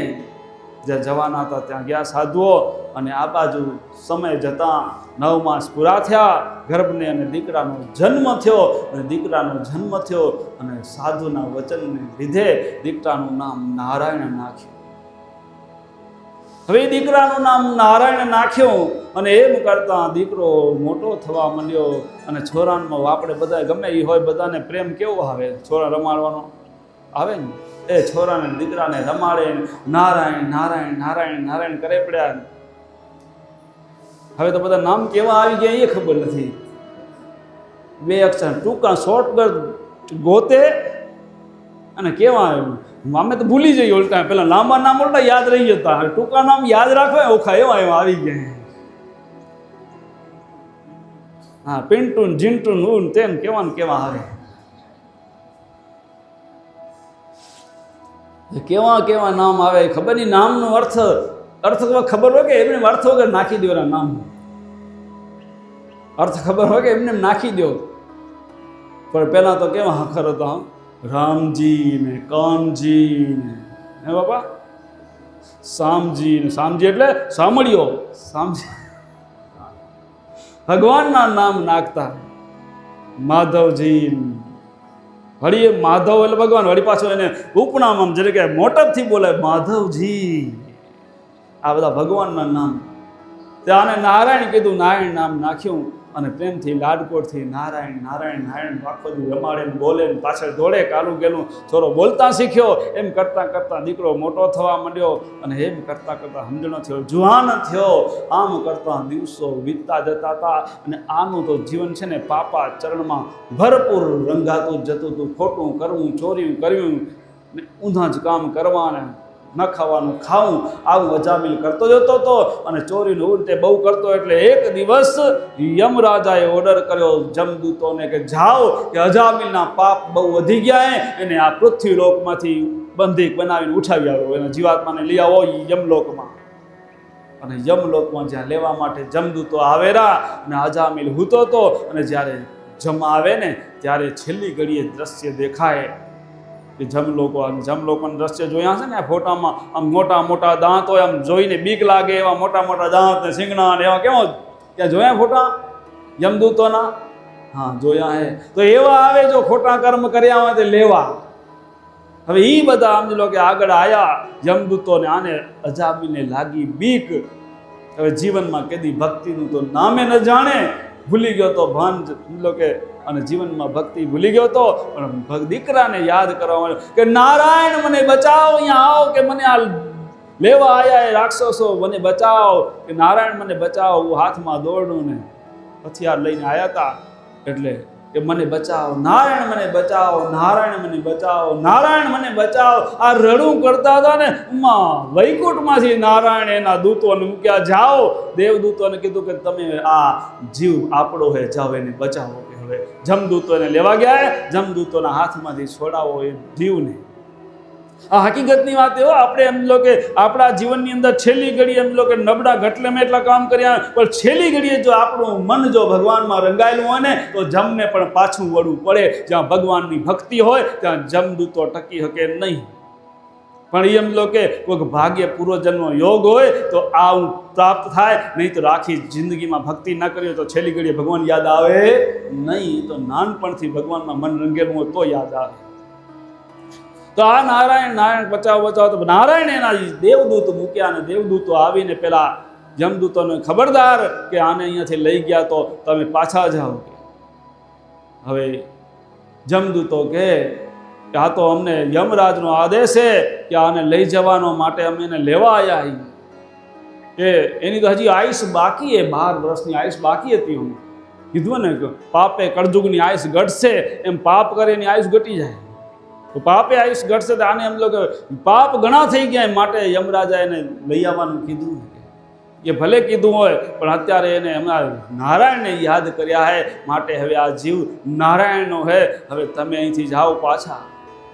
Speaker 1: જ્યાં જવાના હતા ત્યાં ગયા સાધુઓ. અને આ બાજુ સમય જતાં 9 માસ પૂરા થયા, ગર્ભને અને દીકરાનો જન્મ થયો. અને દીકરાનો જન્મ થયો અને સાધુના વચનને લીધે દીકરાનું નામ નારાયણ નાખ્યું. હવે દીકરાનું નામ નારાયણ નાખ્યું અને એમ કરતાં દીકરો મોટો થવા માંડ્યો. અને છોરાનમાં આપણે બધા ગમે એ હોય, બધાને પ્રેમ કેવો આવે? છોરા રમાડવાનો આવે ને, એ છોરાને દીકરાને રમાડે, નારાયણ નારાયણ નારાયણ નારાયણ કરે પડ્યા. હવે તો બધા નામ કેવા આવી ગયા એ ખબર નથી. 2 અક્ષર ટૂંકા શોર્ટકટ ગોતે અને કેવા અમે તો ભૂલી જઈએ. ઓલટા પેલા લાંબા નામ ઓલટા યાદ રહી જતા, હવે ટૂંકા નામ યાદ રાખવા ઓખા એવા એવા આવી ગયા. હા, પિન્ટુન જીન્ટુન ઉન તેમ કેવા ને કેવા આવે, કેવા કેવા નામ આવે. ખબર નહીં નામનો અર્થ ખબર હોય કે એમને અર્થ વગર નાખી દો. નામ અર્થ ખબર હોય કે એમને નાખી દો. પણ પહેલાં તો કેવા હખર હતા, રામજી ને કાનજી ને, હે બાપા, સામજી ને. સામજી એટલે સાંભળ્યો, સામજી ભગવાનના નામ નાખતા. માધવજી, વળી એ માધવ એટલે ભગવાન, વળી પાછું એને ઉપનામ આમ જયારે કે મોટપથી બોલાય, માધવજી. આ બધા ભગવાનના નામ. ત્યાં આને નારાયણ કીધું, નારાયણ નામ નાખ્યું. અને પ્રેમથી લાડકોડથી નારાયણ નારાયણ નારાયણ આખો દી રમાડે ને બોલે ને પાછળ દોડે, કાલું ગેલું. છોરો બોલતા શીખ્યો. એમ કરતાં કરતાં દીકરો મોટો થવા માંડ્યો. અને એમ કરતાં કરતાં સમજણો થયો, જુવાન થયો. આમ કરતાં દિવસો વીતતા જતા હતા. અને આનું તો જીવન છે ને પાપા ચરણમાં ભરપૂર રંગાતું જતું હતું. ખોટું કરવું, ચોર્યું કર્યું, ઊંધા જ કામ કરવાના, ન ખાવાનું ખાવું, આવું અજામિલ કરતો જતો હતો. અને ચોરીનું ઉલટે બહુ કરતો. એટલે એક દિવસ યમરાજાએ ઓર્ડર કર્યો જમદૂતોને કે જાઓ, કે અજામિલના પાપ બહુ વધી ગયા, એને આ પૃથ્વી લોકમાંથી બંધીક બનાવીને ઉઠાવી આવો, એના જીવાત્માને લઈ આવો યમલોકમાં. અને યમલોકમાં જ્યાં લેવા માટે જમદૂતો આવેરા. અને અજામિલ હૂતો હતો. અને જ્યારે જમ આવે ને ત્યારે છેલ્લી ઘડીએ દ્રશ્ય દેખાય કે જમલોકોનું દ્રશ્ય જોયા છે ને આ ફોટામાં. આમ મોટા મોટા દાંત હોય, આમ જોઈને બીક લાગે એવા મોટા મોટા દાંત ને સિંગણા ને એવા. કેવો ત્યાં જોયા ફોટા યમદૂતોના? હા, જોયા હે. તો એવા આવે જો ખોટા કર્મ કર્યા હોય તે લેવા. હવે એ બધા સમજી લો કે આગળ આવ્યા યમદૂતોને, આને અજામીને લાગી બીક. હવે જીવનમાં કેદી ભક્તિનું તો નામે ન જાણે, ભૂલી ગયો તો ભાન સમજી લો કે, અને જીવનમાં ભક્તિ ભૂલી ગયો તો, પણ દીકરાને યાદ કરવા માંડ્યો કે નારાયણ મને બચાવો, અહીંયા આવો, કે મને આ લેવા આવ્યા એ રાક્ષસો, મને બચાવો, કે નારાયણ મને બચાવો. હું હાથમાં દોરડું ને હથિયાર લઈને આવ્યા હતા, એટલે કે મને બચાવો, નારાયણ મને બચાવો, નારાયણ મને બચાવો, નારાયણ મને બચાવો. આ રડું કરતા હતા ને, વૈકુંઠમાંથી નારાયણ એના દૂતોને મૂક્યા, જાઓ. દેવદૂતોને કીધું કે તમે આ જીવ આપણો હે, જાઓ એને બચાવો. કે હવે જમદૂતોને લેવા ગયા, જમદૂતોના હાથમાંથી છોડાવો એ જીવને. આ હકીકતની વાત એવો, આપણે એમ લો કે આપણા જીવનની અંદર છેલ્લી ઘડી એમ લો કે નબળા ઘટલે મેં એટલા કામ કર્યા, પણ છેલ્લી ઘડીએ જો આપણું મન જો ભગવાનમાં રંગાયેલું હોય ને, તો જમને પણ પાછું વળવું પડે. જ્યાં ભગવાનની ભક્તિ હોય ત્યાં જમદૂતો ટકી શકે નહીં. પણ એમ લો કે કોઈક ભાગ્ય પૂર્વજન્મનો યોગ હોય તો આવું પ્રાપ્ત થાય, નહીં તો આખી જિંદગીમાં ભક્તિ ના કરી તો છેલ્લી ઘડીએ ભગવાન યાદ આવે નહીં. તો નાનપણથી ભગવાનમાં મન રંગેલું હોય તો યાદ આવે. તો આ નારાયણ નારાયણ બચાવો બચાવો, તો નારાયણ એના દેવદૂત મૂક્યા, અને દેવદૂતો આવીને પેલા જમદૂતોને ખબરદાર કે આને અહીંયાથી લઈ ગયા તો તમે પાછા જાઓ. હવે જમદૂતો કે આ તો અમને યમરાજનો આદેશ છે કે આને લઈ જવાનો માટે અમે એને લેવા આવ્યા, કે એની તો હજી આયુષ બાકી છે, 12 વર્ષની આયુષ બાકી હતી. હું કીધું ને કે પાપે કળજુગની આયુષ ઘટશે, એમ પાપ કરે એની આયુષ ઘટી જાય. તો પાપે આયુષ ઘટશે તો આને એમ લોકો પાપ ઘણા થઈ ગયા, માટે યમરાજા એને લઈ આવવાનું કીધું. એ ભલે કીધું હોય, પણ અત્યારે એને હમણાં નારાયણને યાદ કર્યા હે, માટે હવે આ જીવ નારાયણનો હે. હવે તમે અહીંથી જાઓ પાછા,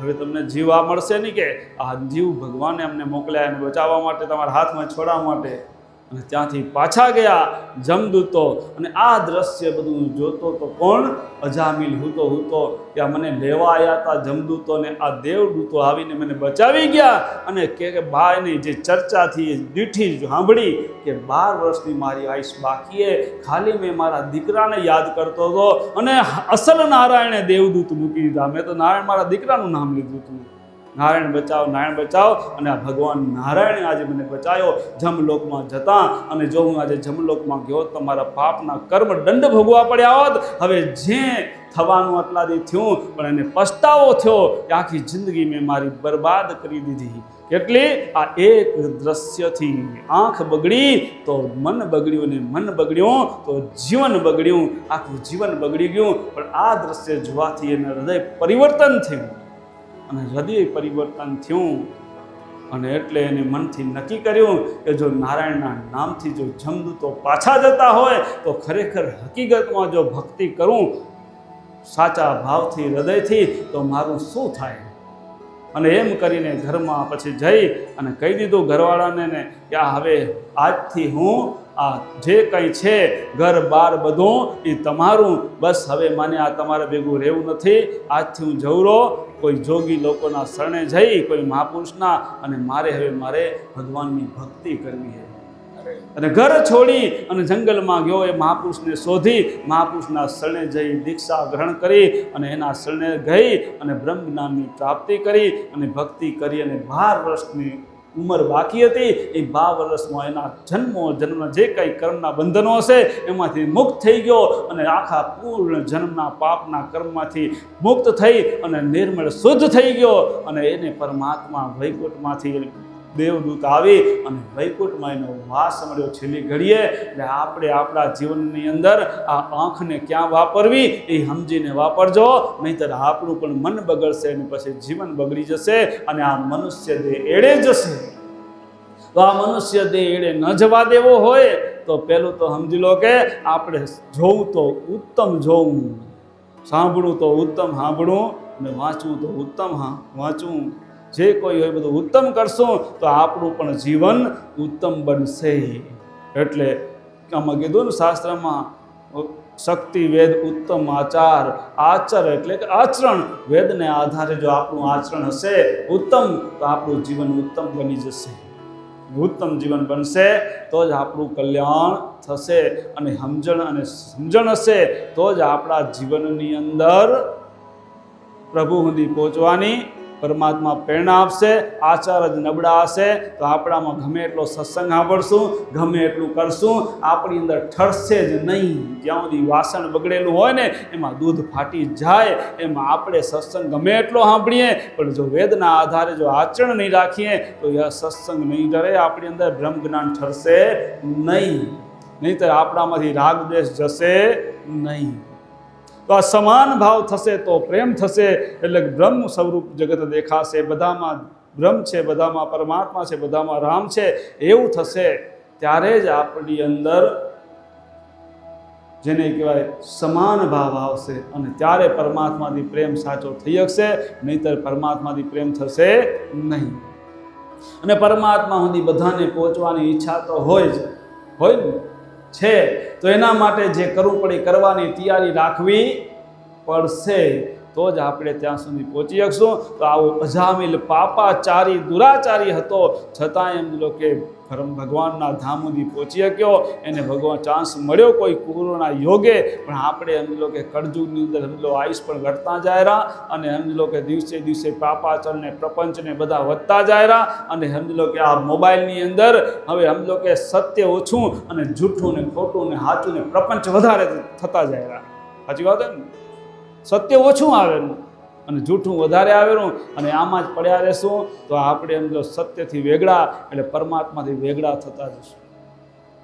Speaker 1: હવે તમને જીવ આ મળશે નહીં, કે આ જીવ ભગવાને અમને મોકલ્યા એને બચાવવા માટે, તમારા હાથમાં છોડવા માટે. અને ત્યાંથી પાછા ગયા જમદૂતો, અને આ દ્રશ્ય બધું જોતો તો કોણ? અજામિલ હૂતો કે મને લેવા આવ્યા હતા જમદૂતોને, આ દેવદૂતો આવીને મને બચાવી ગયા. અને કે ભાઈની જે ચર્ચાથી દીઠી સાંભળી કે 12 વર્ષની મારી આયુષ બાકી છે, ખાલી મેં મારા દીકરાને યાદ કરતો હતો, અને અસલ નારાયણે દેવદૂત મૂકી દીધા. મેં તો નારાયણ મારા દીકરાનું નામ લીધું હતું. નારાયણ બચાવ, નારાયણ બચાવ. અને આ ભગવાન નારાયણે આજે મને બચાવ્યો જમલોકમાં જતા. અને જો હું આજે જમલોકમાં ગયો તો મારા પાપના કર્મ દંડ ભોગવા પડ્યા હોત. હવે જે થવાનું આટલાથી થયું, પણ એને પસ્તાવો થયો કે આખી જિંદગી મેં મારી બરબાદ કરી દીધી. કેટલી? આ એક દ્રશ્યથી આંખ બગડી તો મન બગડ્યું, ને મન બગડ્યું તો જીવન બગડ્યું, આખું જીવન બગડી ગયું. પણ આ દ્રશ્ય જોવાથી એનું હૃદય પરિવર્તન થયું, અને હૃદય પરિવર્તન થયું. અને એટલે એને મનથી નક્કી કર્યું કે જો નારાયણના નામથી જો જમદૂતો પાછા જતા હોય તો ખરેખર હકીકતમાં જો ભક્તિ કરું સાચા ભાવથી, હૃદયથી, તો મારું શું થાય. અને એમ કરીને ઘરમાં પછી જઈ અને કહી દીધું ઘરવાળાને કે આ હવે આજથી હું આ જે કંઈ છે ઘર બાર બધું એ તમારું, બસ હવે મને આ તમારા ભેગું રહેવું નથી. આજથી હું જવરો કોઈ જોગી લોકોના શરણે જઈ, કોઈ મહાપુરુષના, અને મારે ભગવાનની ભક્તિ કરવી છે. અને ઘર છોડી અને જંગલમાં ગયો, એ મહાપુરુષને શોધી, મહાપુરુષના શરણે જઈ દીક્ષા ગ્રહણ કરી, અને એના શરણે ગઈ અને બ્રહ્મ જ્ઞાનની પ્રાપ્તિ કરી, અને ભક્તિ કરી. અને 12 વર્ષની ઉંમર બાકી હતી, એ 12 વર્ષમાં એના જન્મના જે કંઈ કર્મના બંધનો હશે એમાંથી મુક્ત થઈ ગયો, અને આખા પૂર્ણ જન્મના પાપના કર્મમાંથી મુક્ત થઈ અને નિર્મળ શુદ્ધ થઈ ગયો. અને એને પરમાત્મા વૈકુંઠમાંથી દેવદૂત આવી અને વૈકુંઠમાં એનો વાસ મળ્યો છેલ્લી ઘડીએ. એટલે આપણે આપણા જીવનની અંદર આ આંખને ક્યાં વાપરવી એ સમજીને વાપરજો, નહીંતર આપણું પણ મન બગડશે, અને પછી જીવન બગડી જશે, અને આ મનુષ્ય દેહ એળે જશે. તો આ મનુષ્ય દેહ એળે ન જવા દેવો હોય તો પહેલું તો સમજી લો કે આપણે જોવું તો ઉત્તમ જોવું, સાંભળવું તો ઉત્તમ સાંભળવું, અને વાંચવું તો ઉત્તમ વાંચવું. જે કોઈ હોય બધું ઉત્તમ કરશું તો આપણું પણ જીવન ઉત્તમ બનશે. એટલે આમાં કીધું ને શાસ્ત્રમાં, શક્તિ વેદ ઉત્તમ આચાર. આચર એટલે કે આચરણ, વેદને આધારે જો આપણું આચરણ હશે ઉત્તમ, તો આપણું જીવન ઉત્તમ બની જશે. ઉત્તમ જીવન બનશે તો જ આપણું કલ્યાણ થશે. અને સમજણ હશે તો જ આપણા જીવનની અંદર પ્રભુ સુધી પહોંચવાની પરમાત્મા પ્રેરણા આપશે, આચાર જ નબળા હશે તો આપણામાં ગમે એટલો સત્સંગ સાંભળશું, ગમે એટલું કરશું, આપણી અંદર ઠરશે જ નહીં. જ્યાં સુધી વાસણ બગડેલું હોય ને એમાં દૂધ ફાટી જાય, એમાં આપણે સત્સંગ ગમે એટલો સાંભળીએ પણ જો વેદના આધારે જો આચરણ નહીં રાખીએ તો એ સત્સંગ નહીં ડરે, આપણી અંદર બ્રહ્મ જ્ઞાન ઠરશે નહીં, નહીંતર આપણામાંથી રાગ દ્વેષ જશે નહીં. તો આ સમાન ભાવ થશે તો પ્રેમ થશે, એટલે બ્રહ્મ સ્વરૂપ જગત દેખાશે, બધામાં બ્રહ્મ છે, બધામાં પરમાત્મા છે, બધામાં રામ છે, એવું થશે ત્યારે જ આપણી અંદર જેને કહેવાય સમાન ભાવ આવશે અને ત્યારે પરમાત્માથી પ્રેમ સાચો થઈ શકશે, નહીંતર પરમાત્માથી પ્રેમ થશે નહીં. અને પરમાત્મા સુધી બધાને પહોંચવાની ઈચ્છા તો હોય જ હોય ને છે, તો એના માટે જે કરવું પડે કરવાની તૈયારી રાખવી પડશે, તો જ આપણે ત્યાં સુધી પહોંચી શકશું. તો આવો અજામિલ પાપાચારી દુરાચારી હતો છતાં એમ લો કે ભગવાનના ધામ સુધી પહોંચી શક્યો, એને ભગવાન ચાન્સ મળ્યો કોઈ કુરુના યોગે. પણ આપણે સમજી લો કે કળજુગની અંદર સમજી લો આયુષ પણ ઘટતા જાય રહ્યા અને સમજી લો કે દિવસે દિવસે પાપાચરને પ્રપંચને બધા વધતા જાય રહ્યા, અને સમજી લો કે આ મોબાઈલની અંદર હવે સમજી લો કે સત્ય ઓછું અને જૂઠું ને ખોટું ને સાચું ને પ્રપંચ વધારે થતા જાય રહ્યા. સાચી વાત ને? સત્ય ઓછું આવેલું અને જૂઠું વધારે આવેલું અને આમાં જ પડ્યા રહેશું તો આપણે એમ જો સત્યથી વેગળા એટલે પરમાત્માથી વેગળા થતા જશું.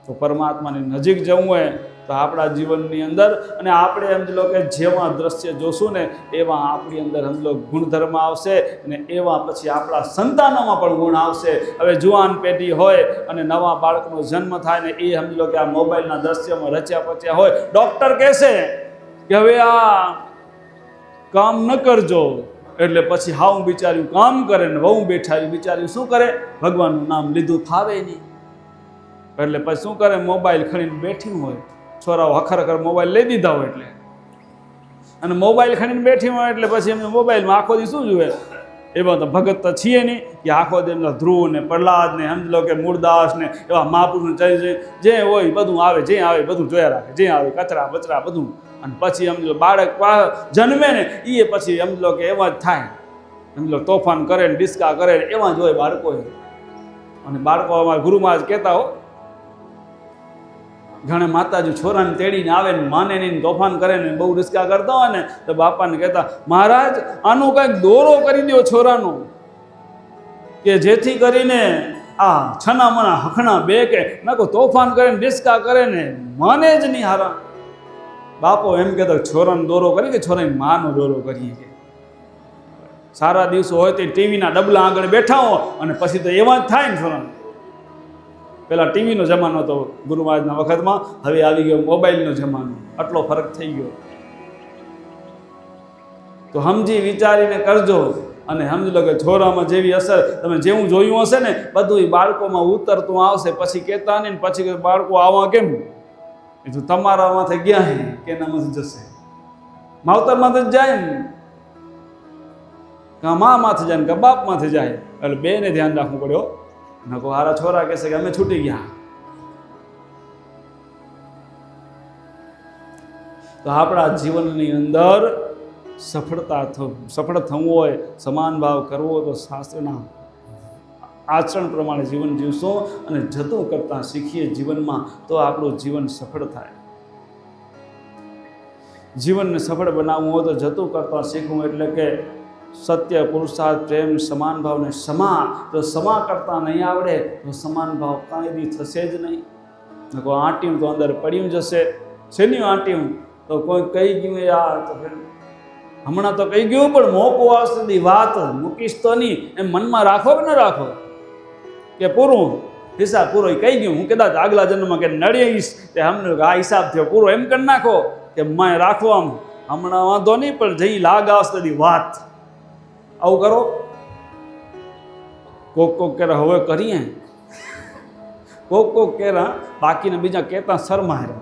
Speaker 1: તો પરમાત્માની નજીક જવું હોય તો આપણા જીવનની અંદર અને આપણે એમ લો કે જેવા દ્રશ્ય જોશું ને એવા આપણી અંદર સમજો ગુણધર્મ આવશે અને એવા પછી આપણા સંતાનોમાં પણ ગુણ આવશે. હવે જુવાન પેઢી હોય અને નવા બાળકનો જન્મ થાય ને એ સમજી લો કે આ મોબાઈલના દ્રશ્યમાં રચ્યા પચ્યા હોય, ડૉક્ટર કહેશે કે હવે આ કામ ન કરજો, એટલે પછી હાવ બિચાર્યું કામ કરે ને વહુ બેઠાયું બિચાર્યું શું કરે, ભગવાનનું નામ લીધું ફાવે નહીં, એટલે પછી શું કરે, મોબાઈલ ખણીને બેઠી હોય, છોરાઓ હખર મોબાઈલ લઈ દીધા હોય એટલે, અને મોબાઈલ ખણીને બેઠી હોય એટલે પછી એમને મોબાઈલમાં આખો દી શું જુએ, એમાં તો ભગત તો છીએ નહીં કે આખો દી ધ્રુવ ને પ્રહલાદ ને સમજી લો કે મૂળદાસ ને એવા મહાપુરુષને જે હોય બધું આવે, જે આવે બધું જોયા રાખે, જે આવે કચરા બચરા બધું. અને પછી સમજી લો બાળક જન્મે ને એ પછી સમજી લો કે એવા જ થાય, સમજી લો તોફાન કરે ને ડિસ્કા કરે ને એવા જ હોય બાળકો. અને બાળકો અમારા ગુરુમાં જ કહેતા હો, ઘણા માતાજી છોરાને તેડીને આવે ને માને નહીં તોફાન કરે ને બહુ ડિસ્કા કરતા હોય ને તો બાપાને કહેતા મહારાજ આનો કંઈક દોરો કરી દો છોરાનો, કે જેથી કરીને આ છના મના હખણા બે કે નાખો તોફાન કરે ને ડિસ્કા કરે ને માને જ નહીં હારા. બાપો એમ કહેતો છોરાનો દોરો કરી કે છોરાની માનો દોરો કરીએ, કે સારા દિવસો હોય તો ટીવીના ડબલા આગળ બેઠા હો અને પછી તો એવા જ થાય ને છોરાને. પેલા ટીવીનો જમાનો હતો ગુરુ મહારાજના વખતમાં, હવે આવી ગયો મોબાઈલનો જમાનો, આટલો ફરક થઈ ગયો. તો સમજી વિચારીને કરજો અને સમજી લો કે છોરામાં જેવી અસર તમે જેવું જોયું હશે ને બધું બાળકોમાં ઉતરતું આવશે, પછી કહેતા નહીં પછી બાળકો આવા કેમ, એ તો તમારામાંથી ગયા હે કે એનામાંથી જશે, માવતરમાંથી જ જાય ને કાં મામાંથી જાય ને કાં બાપમાંથી જાય, એટલે બેને ધ્યાન રાખવું પડ્યો. નકો હારા છોરા કહેશે કે અમે છૂટી ગયા. તો આપણા જીવનની અંદર સફળ થવું હોય, સમાન ભાવ કરવો હોય તો શાસ્ત્રના આચરણ પ્રમાણે જીવન જીવશું અને જતું કરતાં શીખીએ જીવનમાં તો આપણું જીવન સફળ થાય. જીવનને સફળ બનાવવું હોય તો જતું કરતાં શીખવું, એટલે કે સત્ય પુરુષાર્થ પ્રેમ સમાન ભાવને જો સમા કરતા નહીં આવડે તો સમાન ભાવ કાંઈ બી થશે જ નહીં. આંટીયું તો અંદર પડ્યું જશે, છેલ્યું આંટીયું તો કોઈ કહી ગયું યાર તો હમણાં તો કહી ગયું પણ મોકો આવશે વાત મૂકીશ તો નહીં, એમ મનમાં રાખો કે ન રાખો કે પૂરું હિસાબ પૂરો કહી ગયું, હું કદાચ આગલા જન્મમાં કે નડીશ તે અમને આ હિસાબ થયો પૂરો એમ કરી નાખો કે માય રાખો આમ હમણાં વાંધો નહીં પણ જઈ લાગ આવશે વાત. આવું કરો, કોક કેરા હવે કરીએ, કોક કેરા બાકીને બીજા કહેતા શરમાય.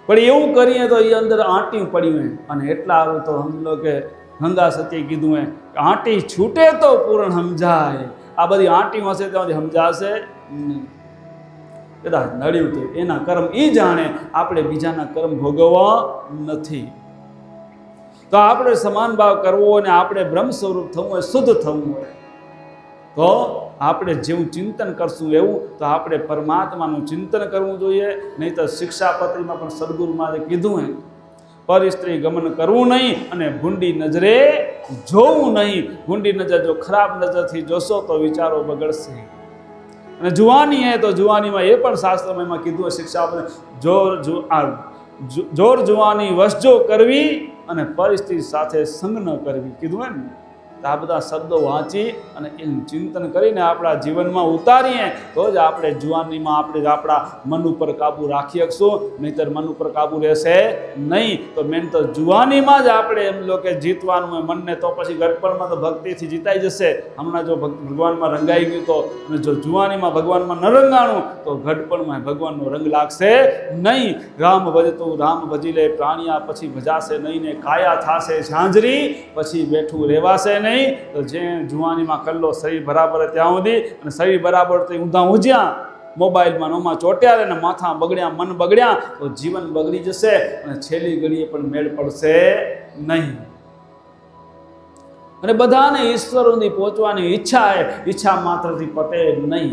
Speaker 1: પણ એવું કરીએ તો એ અંદર આંટી પડ્યું અને એટલા સારું તો સમજો કે ગંગા સત્ય કીધું હે કે આંટી છૂટે તો પૂરણ સમજાય. આ બધી આંટી હશે ત્યાંથી સમજાશે નહીં. કદાચ નડ્યું તો એના કર્મ એ જાણે, આપણે બીજાના કર્મ ભોગવવા નથી. તો આપણે સમાન ભાવ કરવો અને આપણે બ્રહ્મ સ્વરૂપ થવું હોય, શુદ્ધ થવું હોય, તો આપણે જેવું ચિંતન કરશું એવું તો આપણે પરમાત્માનું ચિંતન કરવું જોઈએ. નહીં તો શિક્ષાપત્રીમાં પણ સદગુરુમાં કીધું હે, પર સ્ત્રી ગમન કરવું નહીં અને ભૂંડી નજરે જોવું નહીં. ભૂંડી નજર, જો ખરાબ નજરથી જોશો તો વિચારો બગડશે. અને જુવાની હે તો જુવાનીમાં એ પણ શાસ્ત્રમાં એમાં કીધું હોય શિક્ષાપત્રી, જોર જુવાની વસજો કરવી અને પરિસ્થિતિ સાથે સંગ ન કરવી કીધું હોય ને. આ બધા શબ્દો વાંચી અને એનું ચિંતન કરીને આપણા જીવનમાં ઉતારીએ તો જ આપણે જુવાનીમાં આપણે આપણા મન ઉપર કાબુ રાખી શકશું. નહીંતર મન ઉપર કાબુ રહેશે નહીં. તો મેન તો જુવાનીમાં જ આપણે એમ લો કે જીતવાનું હોય મનને, તો પછી ગડપણમાં તો ભક્તિથી જીતાઈ જશે. હમણાં જો ભગવાનમાં રંગાઈ ગયું તો, અને જો જુવાનીમાં ભગવાનમાં ન રંગાણું તો ગડપણમાં ભગવાનનો રંગ લાગશે નહીં. રામ ભજતું રામ ભજી લે પ્રાણિયા, પછી ભજાશે નહીં ને કાયા થાશે ઝાંઝરી, પછી બેઠું રહેવાશે નહીં. તો જે જુવાનીમાં કલ્લો શરીર બરાબર ત્યાં સુધી, અને શરીર બરાબર તો ઊંધા ઊંઝ્યા, મોબાઈલમાં નોમાં ચોટ્યા રહે ને માથા બગડ્યા, મન બગડ્યા, તો જીવન બગડી જશે અને છેલ્લી ઘડીએ પણ મેળ પડશે નહીં. અને બધાને ઈશ્વર સુધી પહોંચવાની ઈચ્છા છે, ઈચ્છા માત્રથી પતે નહીં.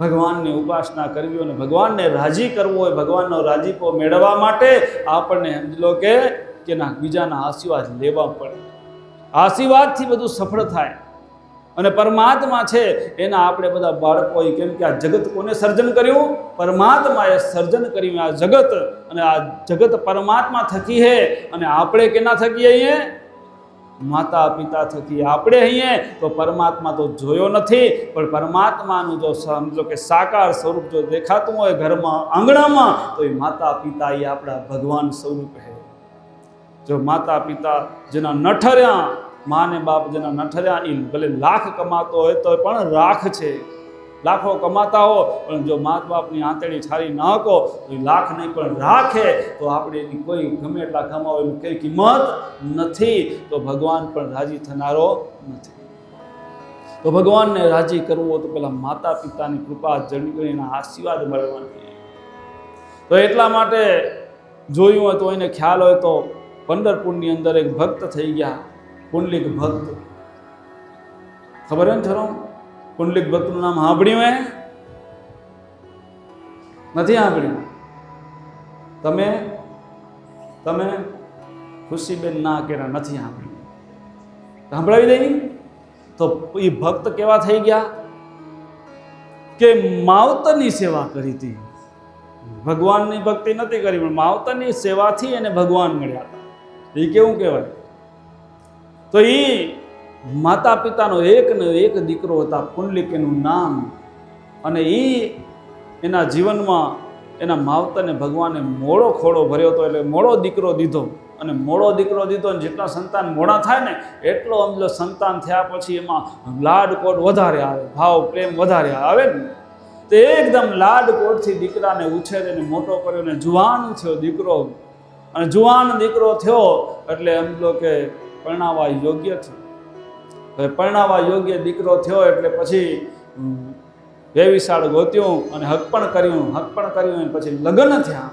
Speaker 1: ભગવાનની ઉપાસના કરવી અને ભગવાનને રાજી કરવો હોય, ભગવાનનો રાજીપો મેળવવા માટે આપણને સમજી લો કે બીજાના આશીર્વાદ લેવા પડે. આશીર્વાદથી બધું સફળ થાય. અને પરમાત્મા છે એના આપણે બધા બાળકો, કેમ કે આ જગત કોને સર્જન કર્યું? પરમાત્માએ સર્જન કર્યું આ જગત. અને આ જગત પરમાત્મા થકી હે. અને આપણે કેના થકી અહીંયા? માતા પિતા થકી. આપણે અહીંયા તો પરમાત્મા તો જોયો નથી, પણ પરમાત્માનું જો સમજો કે સાકાર સ્વરૂપ જો દેખાતું હોય ઘરમાં, આંગણામાં, તો એ માતા પિતા એ આપણા ભગવાન સ્વરૂપ હે. જો માતા પિતા જેના ન ઠર્યા, મા ને બાપ જેના ન ઠર્યા, એ ભલે લાખ કમાતો હોય તો પણ રાખ છે. લાખો કમાતા હો પણ જો મા બાપની આંતળી છારી ન હકો તો એ લાખ નહીં પણ રાખે, તો આપણે એની કોઈ ગમે એટલા કમાવો એની કંઈ કિંમત નથી. તો ભગવાન પણ રાજી થનારો નથી. તો ભગવાનને રાજી કરવું હોય તો પેલા માતા પિતાની કૃપા જણી કરીને આશીર્વાદ મળવાની. તો એટલા માટે જોયું હોય તો એને ખ્યાલ હોય તો પંઢરપુરની અંદર એક ભક્ત થઈ ગયા, પુંડલિક ભક્ત. ખબર હે ને છરો? પુંડલિક ભક્તનું નામ સાંભળ્યું હે? નથી સાંભળ્યું? તમે તમે ખુશીબેન ના કેરા નથી સાંભળ્યું? સાંભળાવી દઈ. તો એ ભક્ત કેવા થઈ ગયા કે માવતરની સેવા કરી હતી. ભગવાનની ભક્તિ નથી કરી, પણ માવતરની સેવાથી એને ભગવાન મળ્યા હતા. એ કેવું કહેવાય? તો એ માતા પિતાનો એક ને એક દીકરો હતા, પુંડલિક એનું નામ. અને એ એના જીવનમાં એના માવતરને ભગવાને મોડો ખોડો ભર્યો હતો, એટલે મોડો દીકરો દીધો. અને મોડો દીકરો દીધો, અને જેટલા સંતાન મોડા થાય ને એટલો સમજો સંતાન થયા પછી એમાં લાડકોટ વધારે આવે, ભાવ પ્રેમ વધારે આવે ને. તો એકદમ લાડકોટથી દીકરાને ઉછેરીને મોટો કર્યો ને જુવાન થયો દીકરો. અને જુવાન દીકરો થયો એટલે એમ લો કે પરણાવા યોગ્ય થયો. હવે પરણાવા યોગ્ય દીકરો થયો એટલે પછી વેવિશાળ ગોત્યું અને હકપણ કર્યું અને પછી લગ્ન થયા.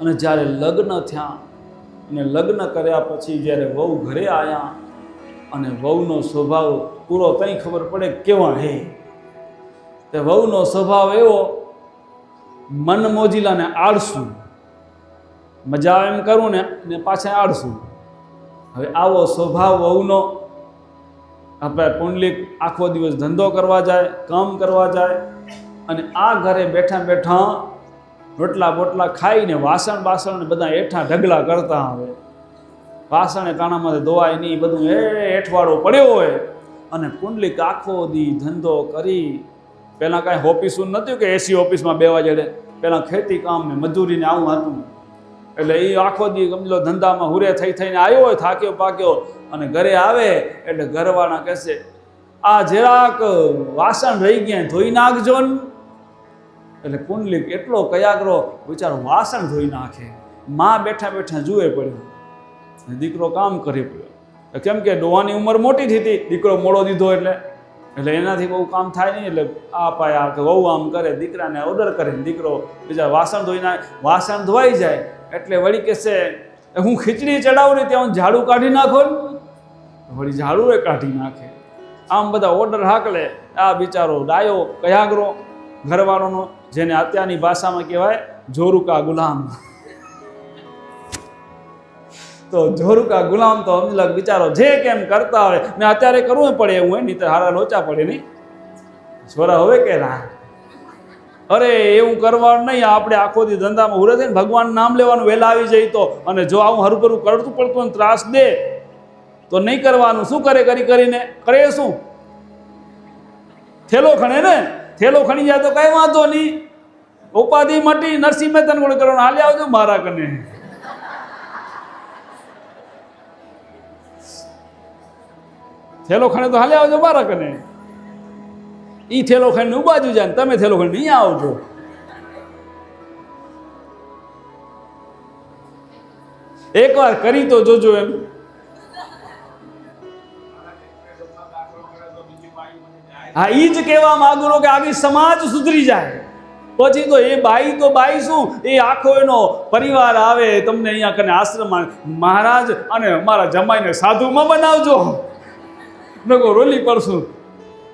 Speaker 1: અને જ્યારે લગ્ન થયા અને લગ્ન કર્યા પછી જ્યારે વહુ ઘરે આવ્યા અને વહુનો સ્વભાવ પૂરો કંઈ ખબર પડે કેવા હે. તે વહુનો સ્વભાવ એવો મન મોજીલા ને આળસુ, મજા એમ કરું ને પાછા આળસુ. હવે આવો સ્વભાવ વહુનો. આપણે પુંડલિક આખો દિવસ ધંધો કરવા જાય, કામ કરવા જાય, અને આ ઘરે બેઠા બેઠા રોટલા બોટલા ખાઈને વાસણ બાસણ બધા હેઠા ઢગલા કરતા આવે. વાસણે કાણામાંથી ધોવાય નહીં, બધું હેઠવાળો પડ્યો હોય. અને પુંડલિક આખો દી ધંધો કરી. પહેલાં કાંઈ ઓફિસું નહોતું કે એસી ઓફિસમાં બેવા જડે. પહેલાં ખેતી કામ ને મજૂરીને આવું હતું. એટલે એ આખો દી ગમલો ધંધામાં હુરે થઈને આવ્યો હોય, થાક્યો પાક્યો, અને ઘરે આવે એટલે ઘરવાળા કહેશે આ જરાક વાસણ રહી ગયા ધોઈ નાખજો ને. એટલે પુંડલિક એટલો કયાગરો વિચારો વાસણ ધોઈ નાખે. માં બેઠા બેઠા જુએ પડ્યો, દીકરો કામ કરી પડ્યો. કેમ કે ડોવાની ઉંમર મોટી હતી, દીકરો મોડો દીધો એટલે એનાથી બહુ કામ થાય નહીં. એટલે આ પાયા કે વહુ આમ કરે, દીકરાને ઓર્ડર કરે, દીકરો બીજા વાસણ ધોઈ નાખે. વાસણ ધોવાઈ જાય એટલે વળી કહેશે હું ખીચડી ચડાવું ને ત્યાં ઝાડુ કાઢી નાખો ને, વળી ઝાડુ એ કાઢી નાખે. આમ બધા ઓર્ડર હાકલે. આ બિચારો ડાયો કયાગરો ઘરવાળોનો, જેને અત્યારની ભાષામાં કહેવાય જોરુકા ગુલામ. તો જોરુકા ગુલામ તો સમજલક બિચારો જે કેમ કરતા હોય ને અત્યારે કરવું પડે એવું હોય, નહીં તો હારા લોચા પડે નહીં. છોરા હવે કે ના, અરે એવું કરવાનું નહીં. આપણે આખો દી ધંધામાં ઉરે છે ને, ભગવાન નામ લેવાનું વહેલા આવી જાય તો, અને જો આવું હરુભરું કરતું પડતું ને ત્રાસ દે તો નહીં કરવાનું. શું કરે કરીને કરે શું? થેલો ખણે ને, થેલો ખણી જાય તો કઈ વાંધો નહીં, ઉપાધિ મટી. નરસિંહ મહેતા ગોળ કરવાનું, હાલે આવજો મારા કને. થેલો ખણે તો હાલે આવજો મારા કને. ઈ થેલો ખણી ઉભા જ જાય, તમે થેલો ખણી નહીં આવજો. એકવાર કરી તો જોજો એમ. હા, ઈ જ કહેવા માંગુ કે આવી સમાજ સુધરી જાય. પછી તો એ બાઈ શું, એ આખો એનો પરિવાર આવે તમને અહીંયા કને આશ્રમમાં. મહારાજ અને અમારા જમાઈને સાધુમાં બનાવજો, નકો રોલી પડશું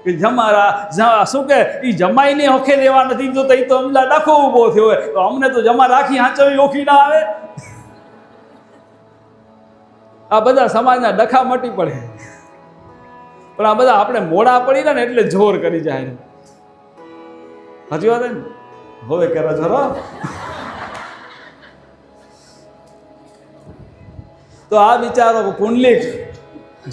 Speaker 1: કે જમારા શું કે એ જમાઈને ઓખે દેવા નથી જો, તો અમલા ડખો ઊભો થયો હોય તો અમને તો જમા રાખી હાંચવી ઓખી ના આવે. આ બધા સમાજના ડખા મટી પડે, પણ આ બધા આપણે મોડા પડી ને એટલે જોર કરી જાય. સાચી વાત ને? હવે કે જરો તો આ બિચારો પુંડલીક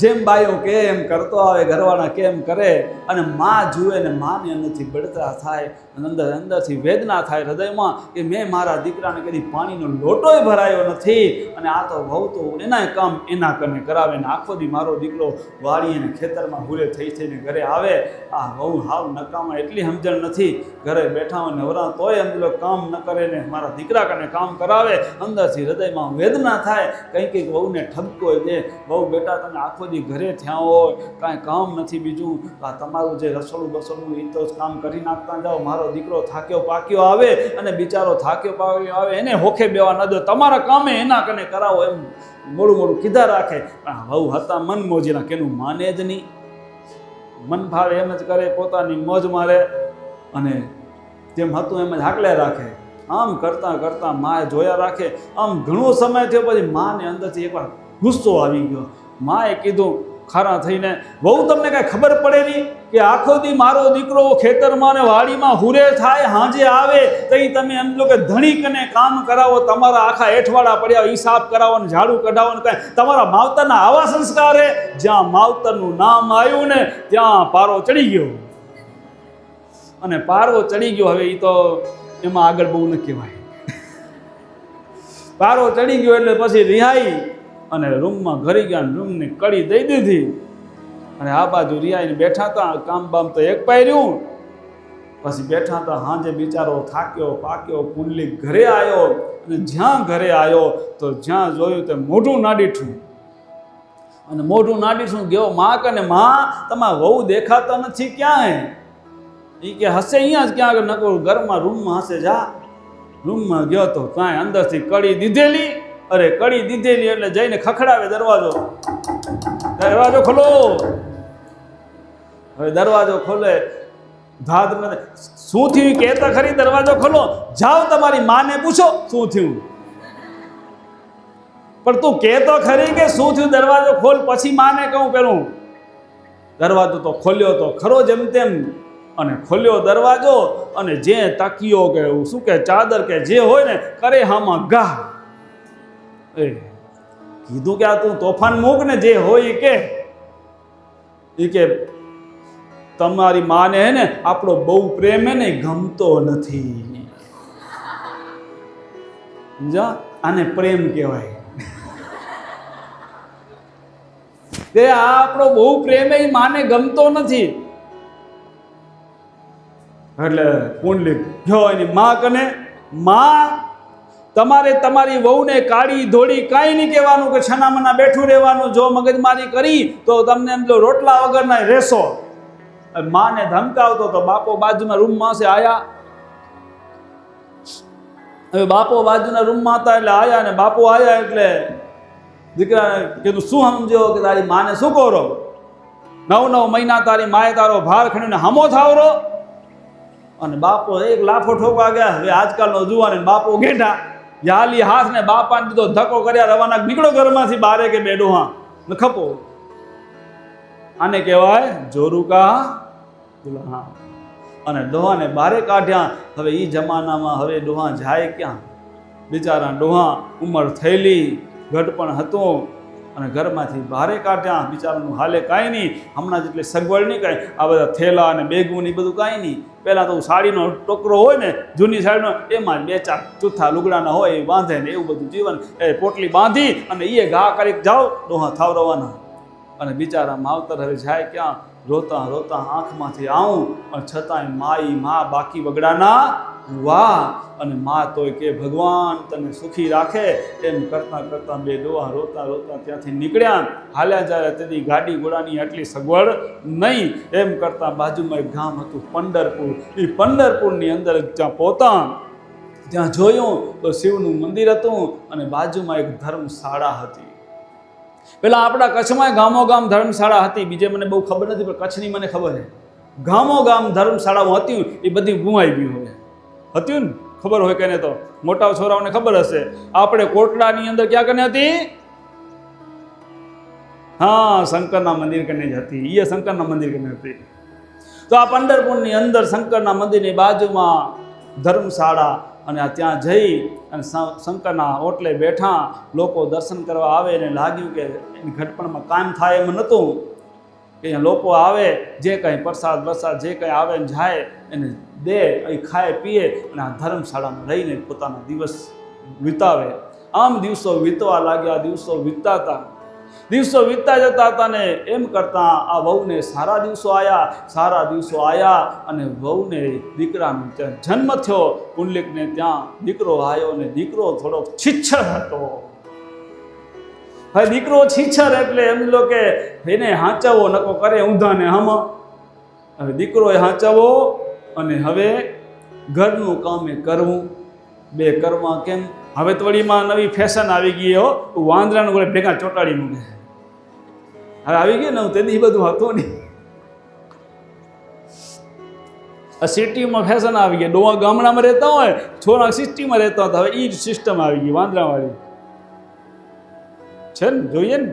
Speaker 1: જેમ બાયો કે એમ કરતો આવે, ઘરવાળા કેમ કરે, અને માં જુએ ને માને નથી બળતરા થાય, અંદરથી વેદના થાય હૃદયમાં કે મેં મારા દીકરાને કદી પાણીનો લોટોય ભરાયો નથી, અને આ તો વહુ તો એનાય કામ એના કને કરાવે ને આખો દી મારો દીકરો વાળી અને ખેતરમાં ભૂલે થઈ થઈને ઘરે આવે. આ વહુ હાવ નકામાં એટલી સમજણ નથી, ઘરે બેઠા હોય નવરા તોય એમ કામ ન કરે ને મારા દીકરા કને કામ કરાવે. અંદરથી હૃદયમાં વેદના થાય, કંઈક વહુને ઠપકો દે, વહુ બેટા તમે આખો ઘરે થયા હોય, કાંઈ કામ નથી બીજું, આ તમારું જે રસોડું બસોડું એ તો કામ કરી નાખતા જાઓ. મારો દીકરો થાક્યો પાક્યો આવે, અને બિચારો થાક્યો પાક્યો આવે એને હોખે બેવા ન દો, તમારા કામે એના કને કરાવો એમ મોડું કીધા રાખે. પણ વહુ હતા મન મોજીના, કેનું માને જ નહીં. મન ભાવે એમ જ કરે, પોતાની મોજ મારે, અને જેમ હતું એમ જ હાકલે રાખે. આમ કરતાં કરતાં માએ જોયા રાખે. આમ ઘણો સમય થયો પછી માને અંદરથી એકવાર ગુસ્સો આવી ગયો. માએ કીધું ખરા થઈને, બહુ તમને કાંઈ ખબર પડે નહીં કે આખો દી મારો દીકરો ખેતરમાં ને વાડીમાં હુરે થાય, હાંજે આવે તો તમે એમ લો કે ધણી કને કામ કરાવો, તમારા આખા એઠવાડા પડ્યા ઈ સાફ કરાવો ને ઝાડુ કઢાવો ને કાંઈ. તમારા માવતરના આવા સંસ્કાર હે, જ્યાં માવતરનું નામ આવ્યું ને ત્યાં પારો ચડી ગયો. અને પારો ચડી ગયો, હવે એ તો એમાં આગળ બહુ ન કહેવાય. પારો ચડી ગયો એટલે પછી રિહાઈ અને રૂમમાં ઘરી ગયા, રૂમની કડી દઈ દીધી, અને આ બાજુ રિયાઈને બેઠા હતા. કામ બામ તો એક પાયર્યું, પછી બેઠા હતા. હાંજે બિચારો થાક્યો પાક્યો પુંડલીક ઘરે આવ્યો, અને જ્યાં ઘરે આવ્યો તો જ્યાં જોયું તે મોઢું નાડીઠું, અને મોઢું નાડીઠું ગયો માં કને, માં તમારા વહુ દેખાતા નથી, ક્યાં હે? એ કે હશે અહીંયા જ ક્યાં આગળ, નકો ઘરમાં રૂમમાં હશે. જા રૂમમાં ગયો તો કાંઈ અંદરથી કડી દીધેલી. અરે કડી દીધેલી એટલે જઈને ખખડાવે દરવાજો, દરવાજો ખોલો. હવે દરવાજો ખોલે, ધાદ શું થયું કહેતા ખરી, દરવાજો ખોલો, જાઓ તમારી માને પૂછો શું થયું. પણ તું કહેતો ખરી કે શું થયું, દરવાજો ખોલ પછી માને કહું પેલું. દરવાજો તો ખોલ્યો તો ખરો જેમ તેમ, અને ખોલ્યો દરવાજો, અને જે તકીયો કે શું કે ચાદર કે જે હોય ને કરે હામાં ગા. એ કીધું કે આ તું તોફાન મૂક ને, જે હોય એ કે તમારી માને હે ને આપણો બહુ પ્રેમ હે ને ગમતો નથી. સમજા? આને પ્રેમ કહેવાય. તે આપણો બહુ પ્રેમ એ માને ગમતો નથી. એટલે પુંડલીક ગયો એની માં કને, માં તમારે તમારી વહુને કાળી ધોળી કાંઈ નહીં કહેવાનું કે છનામના બેઠું રહેવાનું, જો મગજમારી કરી તો તમને એમ જો રોટલા વગરના રહેશો. માને ધમકાવતો તો બાપો બાજુમાં રૂમમાં છે આયા, હવે બાપો બાજુના રૂમમાં હતા એટલે આવ્યા, ને બાપો આવ્યા એટલે દીકરાને કીધું શું સમજો કે તારી માને શું કરો? 9 મહિના તારી માએ તારો ભાર ખણીને હામો થાવરો. અને બાપો એક લાફો ઠોકવા ગયા. હવે આજકાલનો જુવાન બાપો ગેઠા યાલી હાથ ને બાપાને દીધો ધક્કો કર્યા, રવાના નીકળો ઘરમાંથી બારે કે બેડો હા ને ખપો. આને કહેવાય જોરુકા દુલ્હા. અને ડોહાને બારે કાઢ્યા. હવે એ જમાનામાં હવે ડોહા જાય ક્યાં? બિચારા ડોહા ઉંમર થયેલી, ઘટપણ હતું, અને ઘરમાંથી બહારે કાઢ્યા. બિચારાનું હાલે કાંઈ નહીં. હમણાં જેટલી સગવડ નહીં કાંઈ, આ બધા થેલા અને બેગું ને બધું કાંઈ નહીં. પહેલાં તો સાડીનો ટોકરો હોય ને, જૂની સાડીનો, એમાં 2-4 ચૂથા લુગડાના હોય એ બાંધે ને એવું બધું જીવન. એ પોટલી બાંધી અને એ ઘા કરી જાઓ ડોહા થાવ રવાના. અને બિચારા માવતર હવે જાય ક્યાં? રોતા રોતા આંખમાંથી આવું, પણ છતાંય માઈ મા બાકી બગડાના વાહ. અને મા તોય કે ભગવાન તને સુખી રાખે. એમ કરતાં કરતાં બે ડોહા રોતા રોતા ત્યાંથી નીકળ્યા. હાલ્યા જાય તેથી ગાડી ઘોડાની આટલી સગવડ નહીં. એમ કરતાં બાજુમાં એક ગામ હતું પંઢરપુર. એ પંઢરપુરની અંદર ત્યાં પહોંચતા ત્યાં જોયું તો શિવનું મંદિર હતું અને બાજુમાં એક ધર્મશાળા હતી. પેલા આપણા કચ્છમાં ગામો ગામ ધર્મશાળા હતી, બીજે મને બહુ ખબર નથી, પણ કચ્છની મને ખબર છે. ગામો ગામ ધર્મશાળાઓ હતી, એ બધી ગુમાઈ ગઈ હોય. હતી ને, ખબર હોય કે ને તો મોટા છોરાઓને ખબર હશે. આપણે કોટડાની અંદર ક્યાં કને હતી? હા, શંકરના મંદિર કને જ હતી. એ શંકરના મંદિર કને હતી. તો આ પંઢરપુરની અંદર શંકરના મંદિરની બાજુમાં ધર્મશાળા, અને ત્યાં જઈ અને શંકરના ઓટલે બેઠા. લોકો દર્શન કરવા આવે અને લાગ્યું કે એની ઘટપણમાં કામ થાય એમ નહોતું. કે અહીંયા લોકો આવે, જે કંઈ પ્રસાદ બરસાદ જે કંઈ આવે ને જાય એને દે, અહીં ખાય પીએ અને આ ધર્મશાળામાં રહીને પોતાના દિવસ વિતાવે. આમ દિવસો વીતવા લાગ્યા. દિવસો વીતતા હતા, દિવસો વીતતા જતા હતા. ને એમ કરતાં આ વહુને સારા દિવસો આવ્યા. અને વહુને દીકરાનો ત્યાં જન્મ થયો. કુંડલિકને ત્યાં દીકરો આવ્યો, ને દીકરો થોડોક છીછર હતો. હવે દીકરો છીછર એટલે એમ લો કે એને હાંચવો નકો કરે ઊંધાને હમ. હવે દીકરો એ હાંચવો અને હવે ઘરનું કામ એ કરવું. બે કરવા કેમ? હવે તો વળીમાં નવી ફેશન આવી ગઈ હો, વાંદરાનું ગળે ભેગા ચોંટાડી મૂકે. હવે આવી ગયું ને, તેથી બધું હતું નહીં. સિટીમાં ફેશન આવી ગઈ. ડોહા ગામડામાં રહેતા હોય, છોરા સિટીમાં રહેતા હતા. હવે એ જ સિસ્ટમ આવી ગઈ વાંદરાવાળી છે ને, જોઈએ ને.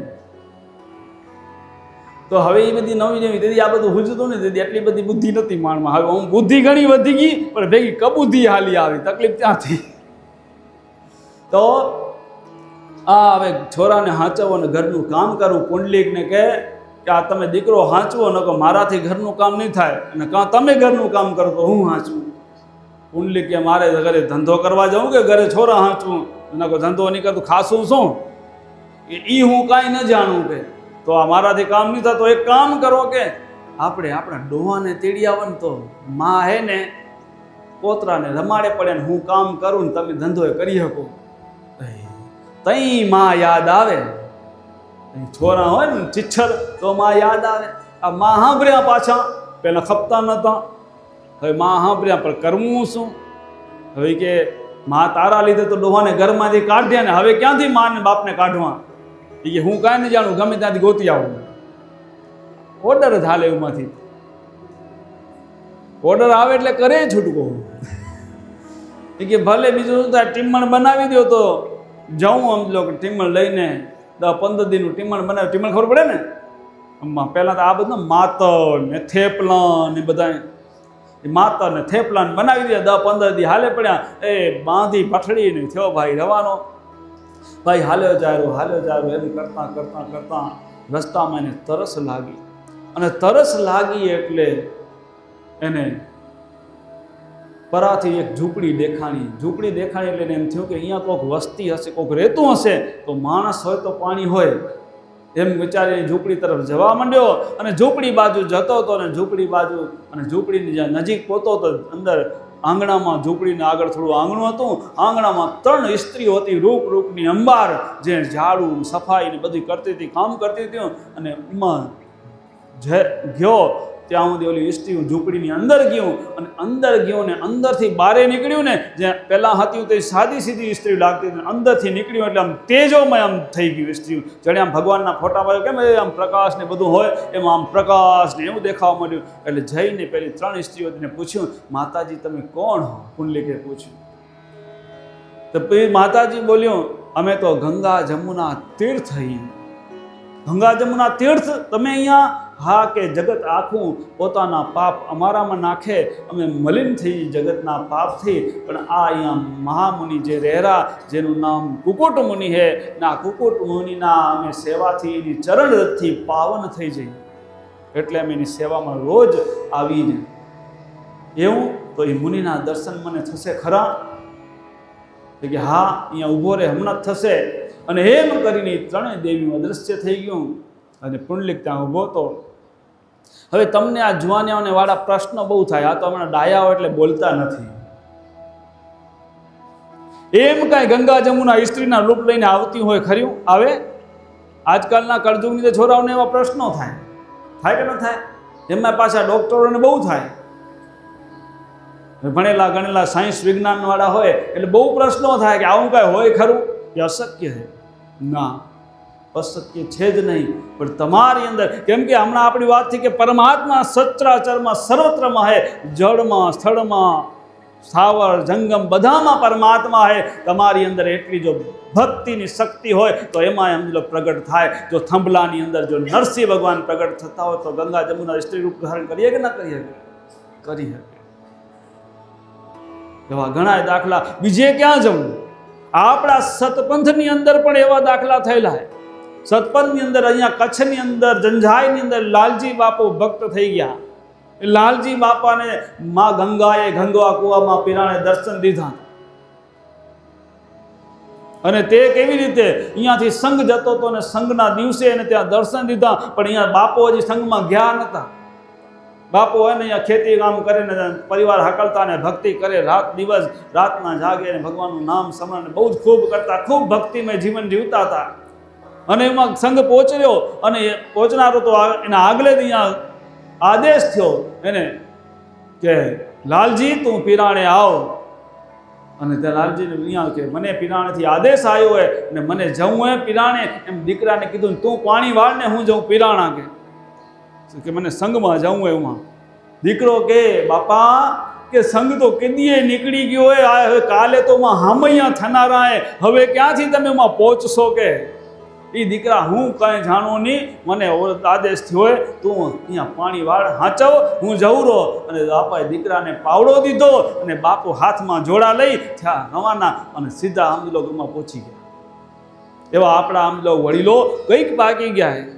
Speaker 1: તો હવે એ બધી નવી નવી, તેથી આ બધું હુજતું ને, તેથી એટલી બધી બુદ્ધિ નથી માણમાં. હવે હું બુદ્ધિ ઘણી વધી ગઈ, પણ ભેગી કબુદ્ધિ હાલી આવી. તકલીફ ત્યાંથી. તો આ હવે છોરાને હાંચવો અને ઘરનું કામ કરવું. પુંડલિકને કહે કે આ તમે દીકરો હાંચવો, ન કહો મારાથી ઘરનું કામ નહીં થાય, અને કાં તમે ઘરનું કામ કરો તો હું હાંચવું. પુંડલિક કે મારે ઘરે ધંધો કરવા જાઉં કે ઘરે છોરા હાંચવું? ન કહો ધંધો નહીં કરતું, ખાસું શું એ હું કાંઈ ન જાણું. કે તો આ મારાથી કામ નહીં થતું. એક કામ કરો કે આપણે આપણા ડોહાને તેડી આવો ને, તો માં હે ને પોતરાને રમાડે પડે ને હું કામ કરું ને તમે ધંધો એ કરી શકો. તઈ માં યાદ આવે. છોરા હોય ને ચિચ્છર તો માં યાદ આવે. આ માં સાંભળ્યા પાછા, પેલા ખપતા નહોતા. હવે માં સાંભળ્યા પણ કરવું શું? હવે કે માં તારા લીધે તો ડોહાને ઘરમાંથી કાઢ્યા ને, હવે ક્યાંથી માં ને બાપને કાઢવા? એ કે હું કાંઈ નહીં જાણું, ગમે ત્યાંથી ગોતી આવું. ઓર્ડર જ હાલે એમાંથી. ઓર્ડર આવે એટલે કરે છૂટકો. એ કે ભલે બીજું શું થાય, ટીમણ બનાવી દો તો જાઉં. સમજો કે ટીમણ લઈને 10-15 દિનનું ટીમણ બનાવે. ટીમણ ખબર પડે ને? પહેલાં તો આ બધું માતર ને થેપલા ને બધા માતર ને થેપલા બનાવી દે. 10-15 દી હાલે પડ્યા. એ બાંધી પઠડીને થયો ભાઈ રવાનો. ભાઈ હાલ્યો જાય એમ કરતાં કરતાં કરતાં રસ્તામાં એને તરસ લાગી. અને તરસ લાગી એટલે એને પરાથી એક ઝૂંપડી દેખાણી એટલે એમ થયું કે અહીંયા કોઈક વસ્તી હશે, કોઈક રહેતું હશે, તો માણસ હોય તો પાણી હોય. એમ વિચારીને ઝૂંપડી તરફ જવા માંડ્યો. અને ઝૂંપડી બાજુ જતો હતો, અને ઝૂંપડીની જ્યાં નજીક પહોંચતો હતો, અંદર આંગણામાં, ઝૂંપડીને આગળ થોડું આંગણું હતું. આંગણામાં 3 સ્ત્રીઓ હતી, રૂપની અંબાર, જે ઝાડુ સફાઈ ને બધી કરતી હતી, કામ કરતી હતી. અને એમાં ગયો ત્યાં સુધી ઓલી સ્ત્રી ઝૂંપડીની અંદર ગયું અને અંદર ગયું ને અંદરથી બારે નીકળ્યું ને, જ્યાં પહેલાં હતી તે સાદી સીધી સ્ત્રી લાગતી હતી, અંદરથી નીકળ્યું એટલે આમ તેજોમય આમ થઈ ગયું સ્ત્રી. જાણે આમ ભગવાનના ફોટામાં કેમ આમ પ્રકાશ ને બધું હોય એમાં આમ પ્રકાશ ને એવું દેખાવા માંડ્યું. એટલે જઈને પેલી 3 સ્ત્રીઓ તેને પૂછ્યું, માતાજી તમે કોણ હો? પુંડલીકે પૂછ્યું. તો પછી માતાજી બોલ્યું, અમે તો ગંગા જમુના તીર્થ છીએ. ગંગા જમુના તીર્થ તમે અહીંયા? હા, કે જગત આખું પોતાના પાપ અમારામાં નાખે, અમે મલિન થઈ જગતના પાપથી, પણ આ અહીંયા મહામુનિ જે રહેરા જેનું નામ કુકુટ મુનિ છે, ના કુકુટ મુનિના અમે સેવાથી એની ચરણથી પાવન થઈ જઈએ, એટલે અમે એની સેવામાં રોજ આવીને. એવું તો એ મુનિના દર્શન મને થશે ખરા? કે હા, અહીંયા ઊભો રહે, હમણાં જ થશે. અને એમ કરીને 3 દેવીઓ અદૃશ્ય થઈ ગયું અને પુંડલીક ત્યાં ઊભો હતો. હવે તમને આ જુવાનિયાઓને વાળા પ્રશ્નો બહુ થાય. આ તો હમણાં ડાયાઓ એટલે બોલતા નથી. એમ કાંઈ ગંગા જમુના સ્ત્રીના રૂપ લઈને આવતી હોય ખર્યું? આવે? આજકાલના કળજુગની તો છોરાઓને એવા પ્રશ્નો થાય. થાય કે ન થાય? એમાં પાછા ડૉક્ટરોને બહુ થાય. ભણેલા ગણેલા સાયન્સ વિજ્ઞાનવાળા હોય એટલે બહુ પ્રશ્નો થાય કે આવું કાંઈ હોય ખરું? કે અશક્ય છે? ના, અશક્ય છે જ નહીં. પણ તમારી અંદર, કેમ કે હમણાં આપણી વાત થઈ કે પરમાત્મા સચરાચરમાં સર્વત્રમાં હે, જળમાં, સ્થળમાં, સ્થાવર જંગમ બધામાં પરમાત્મા હે. તમારી અંદર એટલી જો ભક્તિની શક્તિ હોય તો એમાં સમજી લો પ્રગટ થાય. જો થંભલાની અંદર જો નરસિંહ ભગવાન પ્રગટ થતા હોય તો ગંગા જમુના સ્ત્રી રૂપ ધારણ કરીએ કે ના કરીએ? કરી શકે. એવા ઘણા દાખલા. બીજે ક્યાં જવું? આપણા સતપંથની અંદર પણ એવા દાખલા થયેલા છે. સતપંથની અંદર અહીંયા કચ્છની અંદર જંજાઈની અંદર લાલજી બાપુ ભક્ત થઈ ગયા. લાલજી બાપાને માં ગંગાએ ગંગા કુવામાં પીરાણે દર્શન દીધા. અને તે કેવી રીતે અહીંયાથી સંઘ જતો હતો ને સંઘના દિવસે એને ત્યાં દર્શન દીધા. પણ અહીંયા બાપુ હજી સંઘમાં ગયા નહોતા. બાપુ હોય ને અહીંયા ખેતી કામ કરે ને પરિવાર હકલતા ને ભક્તિ કરે, રાત દિવસ રાતના જાગે ને ભગવાનનું નામ સ્મરણ બહુ જ ખૂબ કરતા, ખૂબ ભક્તિમય જીવન જીવતા હતા. અને એમાં સંઘ પહોંચ્યો અને એ પહોંચનારો તો એના આગલે અહીંયા આદેશ થયો એને કે લાલજી તું પીરાણે આવ. અને ત્યાં લાલજીને અહીંયા કે મને પીરાણેથી આદેશ આવ્યો હોય અને મને જવું હોય પીરાણે. એમ દીકરાને કીધું તું પાણી વાળ ને હું જઉં પીરાણા. કે મને સંઘમાં જવું હોય. એમાં દીકરો કે બાપા કે સંઘ તો કેદીએ નીકળી ગયો હોય, હવે કાલે તો હામૈયા થનારા હે, હવે ક્યાંથી તમે એમાં પહોંચશો? કે એ દીકરા હું કાંઈ જાણું નહીં, મને આદેશ થયો હોય તું અહીંયા પાણી વાળ હાંચવ, હું જવું રહો. અને બાપાએ દીકરાને પાવડો દીધો અને બાપુ હાથમાં જોડા લઈ થયા રવાના અને સીધા આમદલોમાં પહોંચી ગયા. એવા આપણા આમદલો વડીલો કંઈક બાકી ગયા.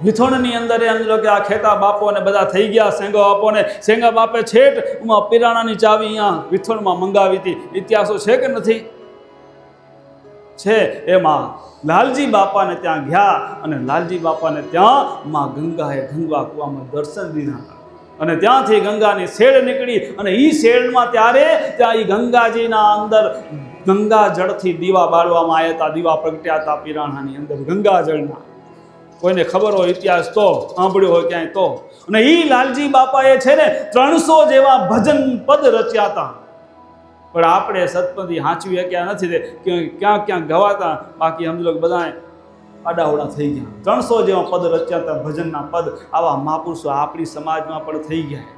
Speaker 1: વિથોણની અંદર આમદલો કે આ ખેતા બાપો ને બધા થઈ ગયા. સેંગા બાપો ને સેંગા બાપે છેટ પીરાણાની ચાવી અહીંયા વિથોણમાં મંગાવી હતી. ઇતિહાસો છે કે નથી? છે. એમાં લાલજી બાપાને ત્યાં ગયા અને લાલજી બાપાને ત્યાં માં ગંગાએ ગંગા કુવામાં દર્શન દીધા. અને ત્યાંથી ગંગાની શેડ નીકળી અને એ શેડમાં ત્યારે ત્યાં એ ગંગાજીના અંદર ગંગા જળથી દીવા બાળવામાં આવ્યા હતા. દીવા પ્રગટ્યા હતા પીરાણાની અંદર ગંગા જળના. કોઈને ખબર હોય ઇતિહાસ તો સાંભળ્યો હોય ક્યાંય તો. અને એ લાલજી બાપાએ છે ને 300 જેવા ભજન પદ રચ્યા હતા. પણ આપણે સતપંથી હાંચવી શક્યા નથી. ક્યાં ક્યાં ગવાતા, બાકી સમજો કે બધા આડાવડા થઈ ગયા. 300 જેવા પદ રચ્યા હતા ભજનના પદ. આવા મહાપુરુષો આપણી સમાજમાં પણ થઈ ગયા.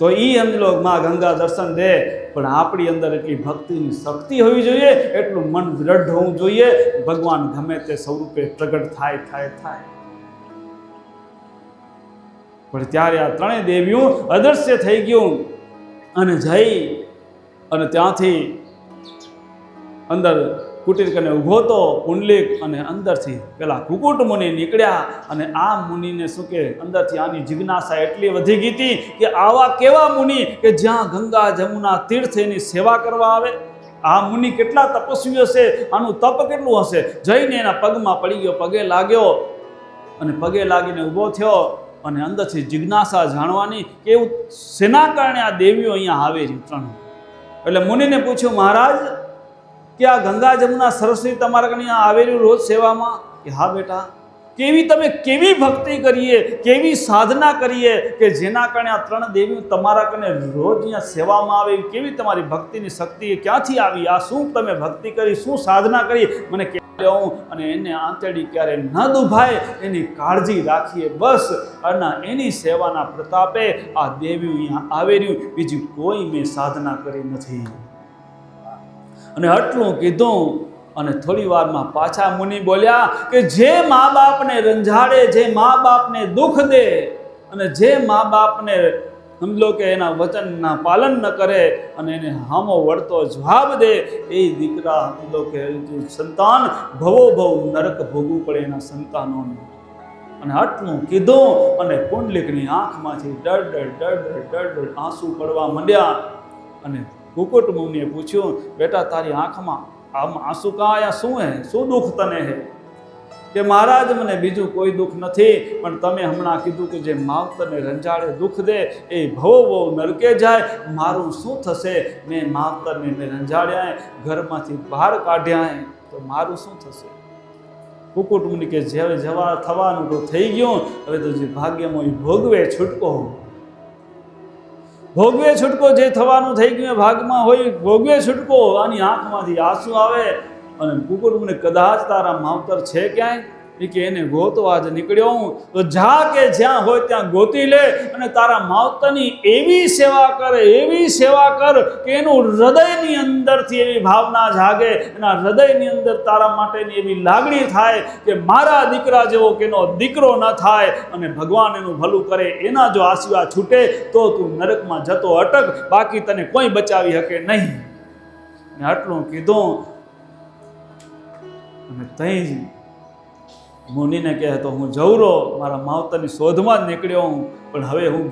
Speaker 1: તો એ સમજો માં ગંગા દર્શન દે, પણ આપણી અંદર એટલી ભક્તિની શક્તિ હોવી જોઈએ, એટલું મન દ્રઢ હોવું જોઈએ. ભગવાન ગમે તે સ્વરૂપે પ્રગટ થાય. પણ ત્યારે આ 3 દેવીઓ અદૃશ્ય થઈ ગયું અને જઈ અને ત્યાંથી અંદર કુટીર કને ઊભો તો પુંડલીક અને અંદરથી પેલા કુકુટ મુનિ નીકળ્યા. અને આ મુનિને શું કે અંદરથી આની જિજ્ઞાસા એટલી વધી ગઈ હતી કે આવા કેવા મુનિ કે જ્યાં ગંગા જમુના તીર્થ એની સેવા કરવા આવે? આ મુનિ કેટલા તપસ્વી હશે, આનું તપ કેટલું હશે? જઈને એના પગમાં પડી ગયો, પગે લાગ્યો અને પગે લાગીને ઊભો થયો. અને અંદરથી જિજ્ઞાસા જાણવાની કે એવું શેના કારણે આ દેવીઓ અહીંયા આવે છે 3. એટલે મુનિને પૂછ્યું, મહારાજ કે આ ગંગા જમુના સરસ્વતી તમારા અહીંયા આવેલી રોજ સેવામાં? કે હા બેટા. કેવી ભક્તિ કરીએ, કેવી સાધના કરીએ કે જેના કારણે આ ત્રણ દેવીઓ તમારા કને રોજ અહીંયા સેવામાં આવે. કેવી તમારી ભક્તિની શક્તિ ક્યાંથી આવી? આ શું તમે ભક્તિ કરી, શું સાધના કરી, મને કહેવું. અને એને આંતરડી ક્યારે ન દુભાય એની કાળજી રાખીએ. બસ અને એની સેવાના પ્રતાપે આ દેવીઓ અહીંયા આવેલી, બીજી કોઈ મેં સાધના કરી નથી. અને આટલું કીધું અને થોડી વારમાં પાછા મુનિ બોલ્યા કે જે મા બાપને રંજાડે, જે મા બાપને દુઃખ દે અને જે મા બાપને સમજો કે એના વચનના પાલન ન કરે અને એને હામો વળતો જવાબ દે, એ દીકરા સમજો કે સંતાન ભવો ભવ નરક ભોગવું પડે એના સંતાનોને. અને આટલું કીધું અને પુંડલીકની આંખમાંથી ડર આંસુ પડવા માંડ્યા. અને કુકુટ મુનિએ પૂછ્યું, બેટા તારી આંખમાં આમ આંસુ કાં આવ્યા? શું હે? શું દુઃખ તને હે? કે મહારાજ મને બીજું કોઈ દુઃખ નથી, પણ તમે હમણાં કીધું કે જે માવતરને રંજાડે દુઃખ દે એ ભવો નરકે જાય. મારું શું થશે? મેં માવતરને રંજાડ્યા, ઘરમાંથી બહાર કાઢ્યા, તો મારું શું થશે? કુકુટ મુનિ કે જે જવા થવાનું તો થઈ ગયું, હવે તો જે ભાગ્યમાં એ ભોગવે છૂટકો. ભોગવે છૂટકો, જે થવાનું થઈ ગયું ભાગમાં હોય ભોગવે છૂટકો. આની આંખમાંથી આંસુ આવે. અને કુકુટ મુનિ કદાચ તારા માવતર છે ક્યાંય? એ કે એને ગોતવા જ નીકળ્યો હું. તો જા કે જ્યાં હોય ત્યાં ગોતી લે અને તારા માવતરની એવી સેવા કર, એવી સેવા કર કે એનું હૃદયની અંદરથી એવી ભાવના જાગે, એના હૃદયની અંદર તારા માટેની એવી લાગણી થાય કે મારા દીકરા જેવો કેનો દીકરો ન થાય, અને ભગવાન એનું ભલું કરે. એના જો આશીર્વાદ છૂટે તો તું નરકમાં જતો અટક, બાકી તને કોઈ બચાવી શકે નહીં. અને આટલું કીધું અને તઈ જ મુનિને કહે તો હું જવરો મારા માવતરની શોધમાં જ નીકળ્યો હું, પણ હવે હું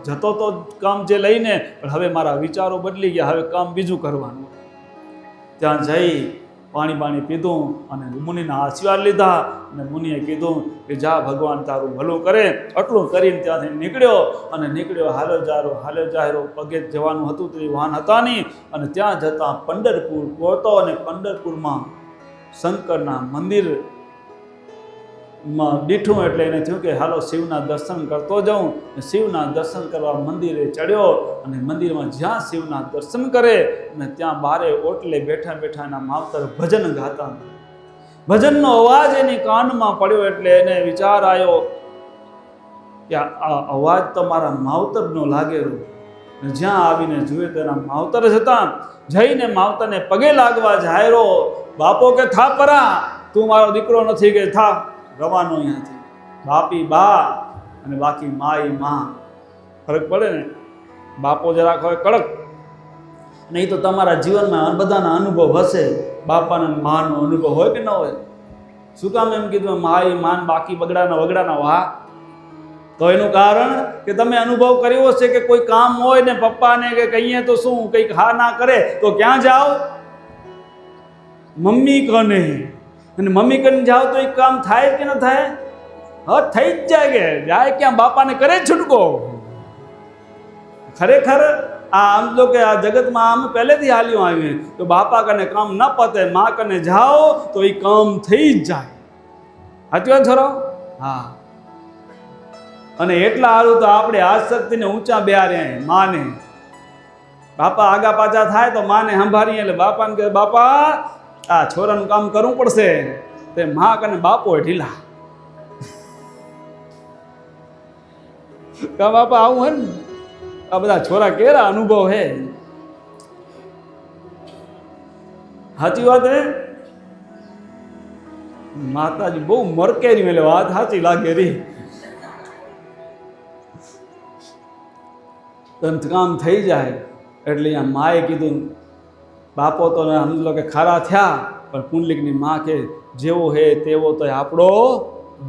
Speaker 1: જતો તો કામ જે લઈને, પણ હવે મારા વિચારો બદલી ગયા, હવે કામ બીજું કરવાનું. ત્યાં જઈ પાણી પીધું અને મુનિના આશીર્વાદ લીધા. અને મુનિએ કીધું કે જા ભગવાન તારું ભલું કરે. આટલું કરીને ત્યાંથી નીકળ્યો હાલ્યો જાહેરો. પગે જવાનું હતું તે વાહન હતા નહીં. અને ત્યાં જતાં પંઢરપુર પહોંચતો અને પંઢરપુરમાં શંકરના મંદિરમાં દીઠું એટલે એને થયું કે હાલો શિવના દર્શન કરતો જાઉં. શિવના દર્શન કરવા મંદિરે ચડ્યો અને મંદિરમાં જ્યાં શિવના દર્શન કરે અને ત્યાં બારે ઓટલે બેઠા એના માવતર ભજન ગાતા. ભજનનો અવાજ એની કાનમાં પડ્યો એટલે એને વિચાર આવ્યો કે આ અવાજ તો મારા માવતરનો લાગેલો. જ્યાં આવીને જોયે તેના માવતર જ હતા. જઈને માવતરને પગે લાગવા જાયરો. બાપો કે થા પરા, તું મારો દીકરો નથી કે થા રવાનો અહીંયાથી. બાપી બા અને બાકી માઈ માં. ફરક પડે ને. બાપો જરાક હોય કડક, નહીં તો તમારા જીવનમાં બધાના અનુભવ હશે. બાપાના માનો અનુભવ હોય કે ન હોય? શું કામ એમ કીધું માઈ માન બાકી વગડાના વાહ? તો એનું કારણ કે તમે અનુભવ કર્યો હશે કે કોઈ કામ હોય ને પપ્પાને કે કહીએ તો શું કંઈક હા ના કરે તો ક્યાં જાઓ? મમ્મી કને. અને મમ્મી કને જાઓ તો એક કામ થાય કે ન થાય? હા, થઈ જ જાય. કે જાય ક્યાં? બાપાને કરે છૂટકો. ખરેખર આ આમ તો કે આ જગતમાં આમ પહેલેથી હાલ્યું આવ્યું તો બાપા કને કામ ન પતે, મા કને જાઓ તો એ કામ થઈ જ જાય. સાચી વાત છોરો? હા. અને એટલા સારું તો આપણે આસક્તિને ઊંચા બેહાર્યા માને. બાપા આગા પાછા થાય તો માને સંભાળીએ એટલે બાપાને કહે બાપા આ છોરાનું કામ કરવું પડશે. તે મા કને બાપો ઢીલા. કા બાપા આવું હે ને? આ બધા છોરા કેરા અનુભવ હે. સાચી વાત હે. માતાજી બહુ મરકેરી મેલે વાત સાચી લાગે રી. કામ થઈ જાય એટલે અહીંયા માએ કીધું. બાપો તો સમજો કે ખારા થયા, પણ પુંડલીકની માં કે જેવો હે તેવો તો આપણો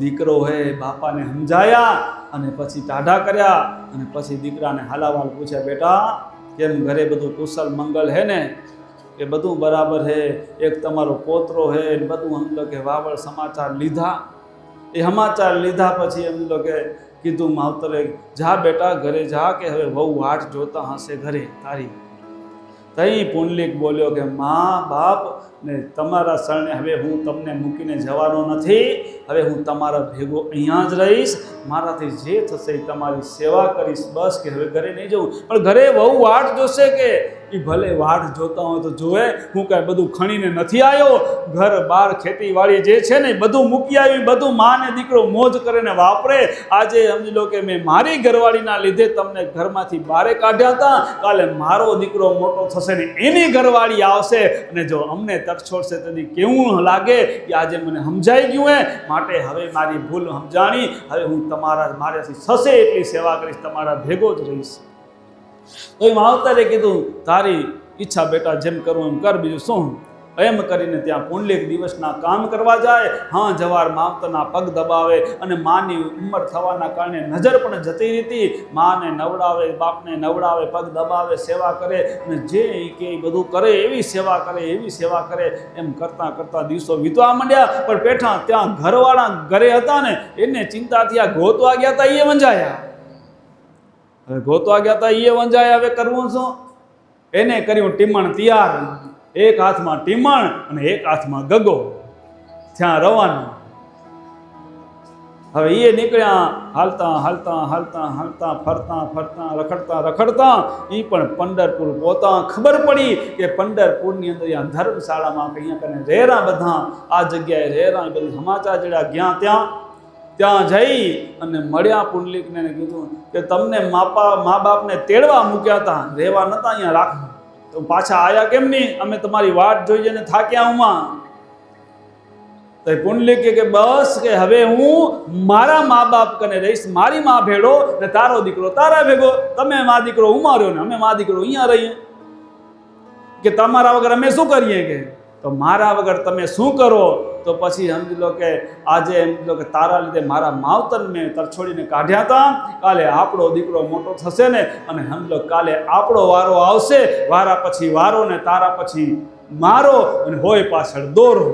Speaker 1: દીકરો હે. બાપાને સમજાયા અને પછી ટાઢા કર્યા અને પછી દીકરાને હાલાવાલ પૂછ્યા, બેટા કેમ ઘરે બધું કુશલ મંગલ હે ને? કે બધું બરાબર હે. એક તમારો પોતરો હે. બધું સમજો કે વાવળ સમાચાર લીધા. એ સમાચાર લીધા પછી સમજો કે કીધું માવતરે જા બેટા ઘરે જા, કે હવે બહુ વાટ જોતા હશે ઘરે તારી. તઈ પુંડલીક બોલ્યો કે મા બાપ ને તમારા શરણે હવે હું તમને મૂકીને જવાનો નથી. હવે હું તમારા ભેગો અહીંયા જ રહીશ. મારાથી જે થશે એ તમારી સેવા કરીશ. બસ કે હવે ઘરે નહીં જવું. પણ ઘરે બહુ વાટ જોશે કે એ ભલે વાટ જોતા હોય તો જોવે. હું કાંઈ બધું ખણીને નથી આવ્યો. ઘર બાર ખેતીવાડી જે છે ને બધું મૂકી આવી. બધું મા ને દીકરો મોજ કરીને વાપરે. આજે સમજી લો કે મેં મારી ઘરવાળીના લીધે તમને ઘરમાંથી બારે કાઢ્યા હતા. કાલે મારો દીકરો મોટો થશે ને એની ઘરવાળી આવશે અને જો અમને તક છોડશે તેથી કેવું લાગે કે આજે મને સમજાઈ ગયું હે. માટે હવે મારી ભૂલ સમજાણી. હવે હું મારાથી થશે એટલી સેવા કરીશ. તમારા ભેગો જ રહીશ. તો એ માવતરે કીધું તારી ઈચ્છા બેટા, જેમ કરવું એમ કર, બીજું શું. એમ કરીને ત્યાં પુંડલીક દિવસના કામ કરવા જાય. હા જવાર માવતરના પગ દબાવે અને માની ઉંમર થવાના કારણે નજર પણ જતી રહેતી. માને નવડાવે, બાપને નવડાવે, પગ દબાવે, સેવા કરે અને જે કે બધું કરે, એવી સેવા કરે, એવી સેવા કરે. એમ કરતાં કરતાં દિવસો વીતવા માંડ્યા. પણ પેઠા ત્યાં ઘરવાળા ઘરે હતા ને એને ચિંતા થયા. ગોતવા ગયા હતા એ વંજાયા. હવે ગોતવા ગયા હતા એ વંજાયા. હવે કરવું શું? એને કર્યું ટીમણ તૈયાર. એક હાથમાં ટીમણ અને એક હાથમાં ગગો. ત્યાં રવાના. હવે એ નીકળ્યા હાલતા હાલતા હાલતા હાલતા, ફરતા ફરતા, રખડતા રખડતા એ પણ પંઢરપુર પહોંચતા. ખબર પડી કે પંઢરપુરની અંદર અહીંયા ધર્મશાળામાં અહીંયા કરીને રેરા બધા આ જગ્યાએ રેરા બધું સમાચાર જડ્યા. ગયા ત્યાં જઈ અને મળ્યા પુંડલીકને કીધું કે તમને મા બાપને તેડવા મૂક્યા હતા, રહેવા નતા અહીંયા રાખવા, તો પાછા આયા કેમ નહીં? અમે તમારી વાટ જોઈએ ને થાક્યા ઉમાં. તો પુંડલીક કે બસ કે હવે હું મારા મા બાપ કને રહીશ, મારી મા ભેળો ને તારો દીકરો તારા ભેગો. તમે મા દીકરો ઉમાર્યો ને અમે મા દીકરો અહીંયા રહીએ. કે તમારા વગર અમે શું કરીએ? કે તો મારા વગર તમે શું કરો? તો પછી સમજી લો કે આજે સમજી લો કે તારા લીધે મારા માવતર મેં તરછોડીને કાઢ્યા હતા. કાલે આપણો દીકરો મોટો થશે ને અને સમજી લો કાલે આપણો વારો આવશે. વારા પછી વારો ને તારા પછી મારો અને હોય પાછળ દોરો.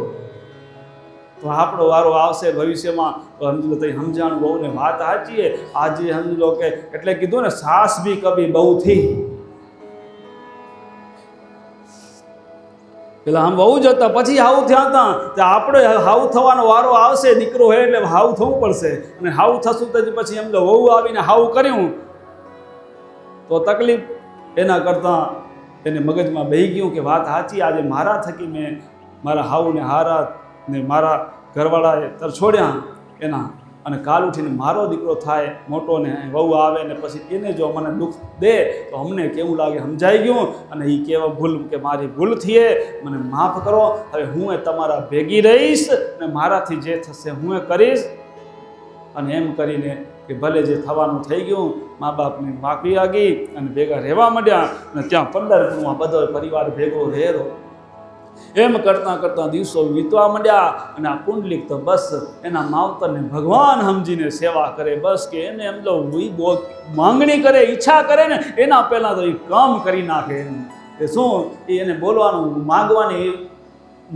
Speaker 1: તો આપણો વારો આવશે ભવિષ્યમાં. તો સમજી લો તો સમજાણું બહુ ને વાત સાચી. આજે સમજી લો કે એટલે કીધું ને સાસ બી કભી બહુ થી. પેલા આમ બહુ જતા પછી હાવ થયા હતા. તો આપણે હાવ થવાનો વારો આવશે. દીકરો હે એટલે હાવ થવું પડશે. અને હાવ થશું તો પછી એમ તો વહુ આવીને હાવ કર્યું તો તકલીફ. એના કરતાં એને મગજમાં બેહી ગયું કે વાત સાચી. આજે મારા થકી મેં મારા હાવને હારા ને મારા ઘરવાળાએ તરછોડ્યા એના. અને કાલ ઉઠીને મારો દીકરો થાય મોટો ને વહુ આવે ને પછી એને જો મને દુઃખ દે તો અમને કેવું લાગે? સમજાઈ ગયું. અને એ કેવા ભૂલ કે મારી ભૂલ થઈએ, મને માફ કરો. હવે હું એ તમારા ભેગી રહીશ ને મારાથી જે થશે હું એ કરીશ. અને એમ કરીને કે ભલે જે થવાનું થઈ ગયું. મા બાપની માફી આગી અને ભેગા રહેવા માંડ્યા. અને ત્યાં પંઢરપુરમાં બધો પરિવાર ભેગો રહેરો. એમ કરતાં કરતાં દિવસો વીતવા માંડ્યા. અને આ પુંડલીક તો બસ એના માવતરને ભગવાન સમજીને સેવા કરે. બસ કે એને એમ તો માંગણી કરે, ઈચ્છા કરે ને એના પહેલાં તો એ કામ કરી નાખે. એ શું એને બોલવાનું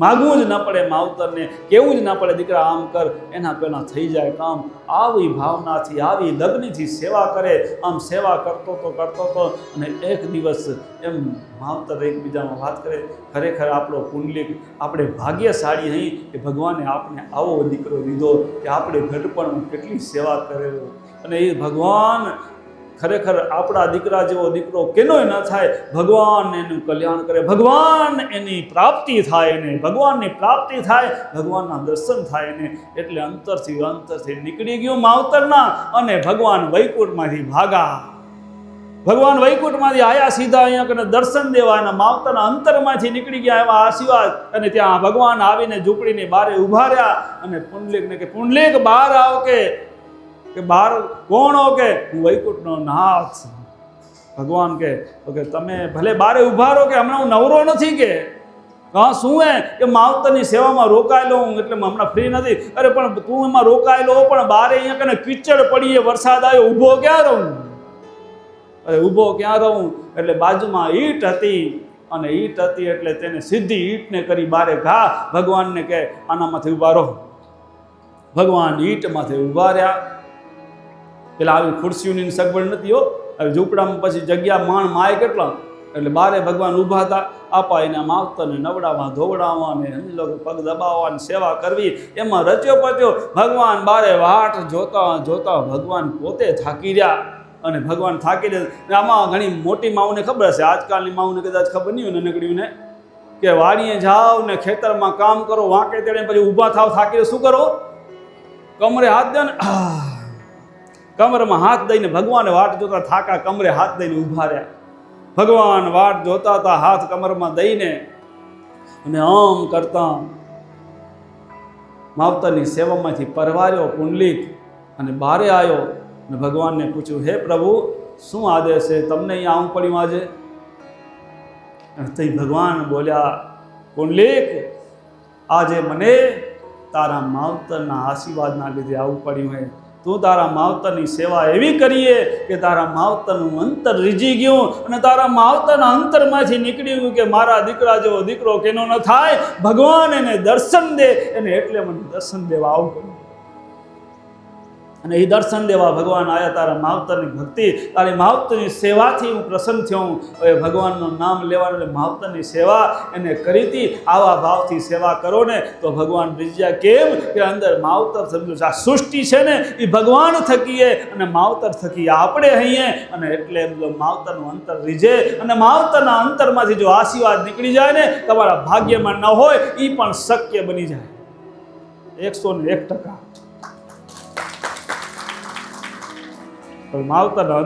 Speaker 1: માગવું જ ન પડે. માવતરને કેવું જ ન પડે દીકરા આમ કર, એના પહેલાં થઈ જાય કામ. આવી ભાવનાથી આવી લગ્નથી સેવા કરે. આમ સેવા કરતો તો અને એક દિવસ એમ માવતર એકબીજામાં વાત કરે, ખરેખર આપણો પુંડલીક આપણે ભાગ્યશાળી નહીં કે ભગવાને આપણે આવો દીકરો દીધો કે આપણે ઘટપણમાં કેટલી સેવા કરેલો. અને એ ભગવાન ખરેખર આપણા દીકરા જેવો દીકરો કેનોય ન થાય. ભગવાન એનું કલ્યાણ કરે, ભગવાન એની પ્રાપ્તિ થાય, એને ભગવાનની પ્રાપ્તિ થાય, ભગવાનના દર્શન થાય એને. એટલે અંતરથી નીકળી ગયું માવતરના અને ભગવાન વૈકુંઠમાંથી ભાગા. ભગવાન વૈકુંઠમાંથી આયા સીધા અહીંયા કને દર્શન દેવા. એના માવતરના અંતરમાંથી નીકળી ગયા એવા આશીર્વાદ. અને ત્યાં ભગવાન આવીને ઝૂંપડીની બારે ઊભા રહ્યા. અને પુંડલીકને કે પુંડલીક બહાર આવ. કે બહાર કોણ હો? કે હું વૈકુંઠનો નાથ. ભગવાન કે તમે ભલે બારે ઊભા રહો કે હમણાં હું નવરો નથી. કે હા શું હે કે માવતરની સેવામાં રોકાયેલો હું એટલે હમણાં ફ્રી નથી. અરે પણ તું એમાં રોકાયેલો પણ બારે અહીંયા કને કીચડ પડીએ, વરસાદ આવ્યો, ઊભો ક્યાં રહું? અરે ઊભો ક્યાં રહું? એટલે બાજુમાં ઈંટ હતી અને ઈંટ હતી એટલે તેને સીધી ઈંટને કરી બારે ઘા. ભગવાનને કે આનામાંથી ઊભા રહો. ભગવાન ઈંટમાંથી ઊભા રહ્યા. પેલા આવી ખુરશીઓની સગવડ નથી હો. હવે ઝૂંપડામાં પછી જગ્યા માય કેટલા એટલે બારે ભગવાન ઊભા હતા. આપા એના માવતરને નવડાવવા ધોવડાવવા ને લોકો પગ દબાવવાની સેવા કરવી, એમાં રચ્યો પચ્યો ભગવાન બારે વાટ જોતા જોતા ભગવાન પોતે થાકી રહ્યા. અને ભગવાન થાકી રહ્યા. આમાં ઘણી મોટી માઓને ખબર હશે, આજકાલની માઓને કદાચ ખબર નહીં હોય નનકડીઓને, કે વાડીએ જાઓ ને ખેતરમાં કામ કરો, વાંકે તેડે પછી ઊભા થાવ થાકી શું કરો? કમરે હાથ દે ને, કમરમાં હાથ દઈને ભગવાને વાટ જોતા થાકા કમરે હાથ દઈને ઊભા રહ્યા. ભગવાન વાટ જોતા હતા હાથ કમરમાં દઈને, અને આમ કરતા માવતરની સેવામાંથી પરવાર્યો પુંડલીક અને બારે આવ્યો અને ભગવાનને પૂછ્યું, હે પ્રભુ શું આદેશ છે, તમને અહીંયા આવું પડ્યું આજે? તે ભગવાન બોલ્યા, પુંડલીક આજે મને તારા માવતરના આશીર્વાદના લીધે આવું પડ્યું હે. તું તારા માવતરની સેવા એવી કરીએ કે તારા માવતરનું અંતર રીઝી ગયું અને તારા માવતરના અંતરમાંથી નીકળી ગયું કે મારા દીકરા જેવો દીકરો કેનો ન થાય, ભગવાન એને દર્શન દે, એને એટલે મને દર્શન દેવા આવું પડ્યું. અને એ દર્શન દેવા ભગવાન આવ્યા. તારા માવતરની ભક્તિ, તારી માવતરની સેવાથી હું પ્રસન્ન થયો. હવે ભગવાનનું નામ લેવાનું એટલે માવતરની સેવા એને કરી હતી. આવા ભાવથી સેવા કરો ને તો ભગવાન રીઝ્યા. કેમ કે અંદર માવતર સમજો આ સૃષ્ટિ છે ને એ ભગવાન થકીએ અને માવતર થકી આપણે હૈયે, અને એટલે માવતરનું અંતર રીઝે. અને માવતરના અંતરમાંથી જો આશીર્વાદ નીકળી જાય ને, તમારા ભાગ્યમાં ન હોય એ પણ શક્ય બની જાય 101%. માવતરના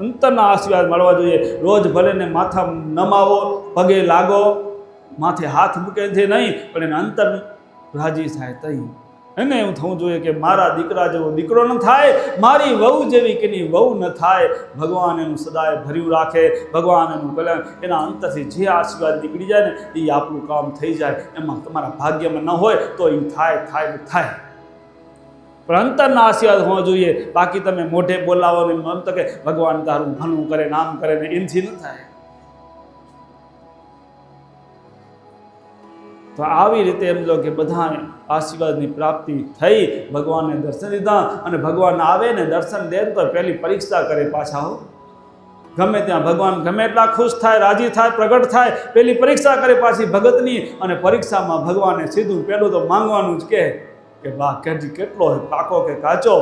Speaker 1: અંતરના આશીર્વાદ મળવા જોઈએ. રોજ ભલે ને માથા નમાવો, પગે લાગો, માથે હાથ મૂકે છે નહીં, પણ એને અંતર રાજી થાય તઈ એને એવું થવું જોઈએ કે મારા દીકરા જેવો દીકરો ન થાય, મારી વહુ જેવી કેની વહુ ન થાય. ભગવાન એનું સદાય ભર્યું રાખે, ભગવાન એનું કલ્યાણ, એના અંતરથી જે આશીર્વાદ નીકળી જાય ને એ આપણું કામ થઈ જાય. એમાં તમારા ભાગ્યમાં ન હોય તો એ થાય. પણ અંતરના આશીર્વાદ હોવા જોઈએ. બાકી તમે મોઢે બોલાવો ને મન તો કે ભગવાન તારું ભલું કરે, નામ કરે ને, એનથી ન થાય. તો આવી રીતે એમ લો કે બધા આશીર્વાદની પ્રાપ્તિ થઈ, ભગવાનને દર્શન દીધા. અને ભગવાન આવે ને દર્શન દે તો પહેલી પરીક્ષા કરે પાછા. હો ગમે ત્યાં ભગવાન ગમે એટલા ખુશ થાય, રાજી થાય, પ્રગટ થાય, પહેલી પરીક્ષા કરે પાછી ભગતની. અને પરીક્ષામાં ભગવાને સીધું પહેલું તો માંગવાનું જ કે બા કેટલો હોય, પાકો કે કાચો?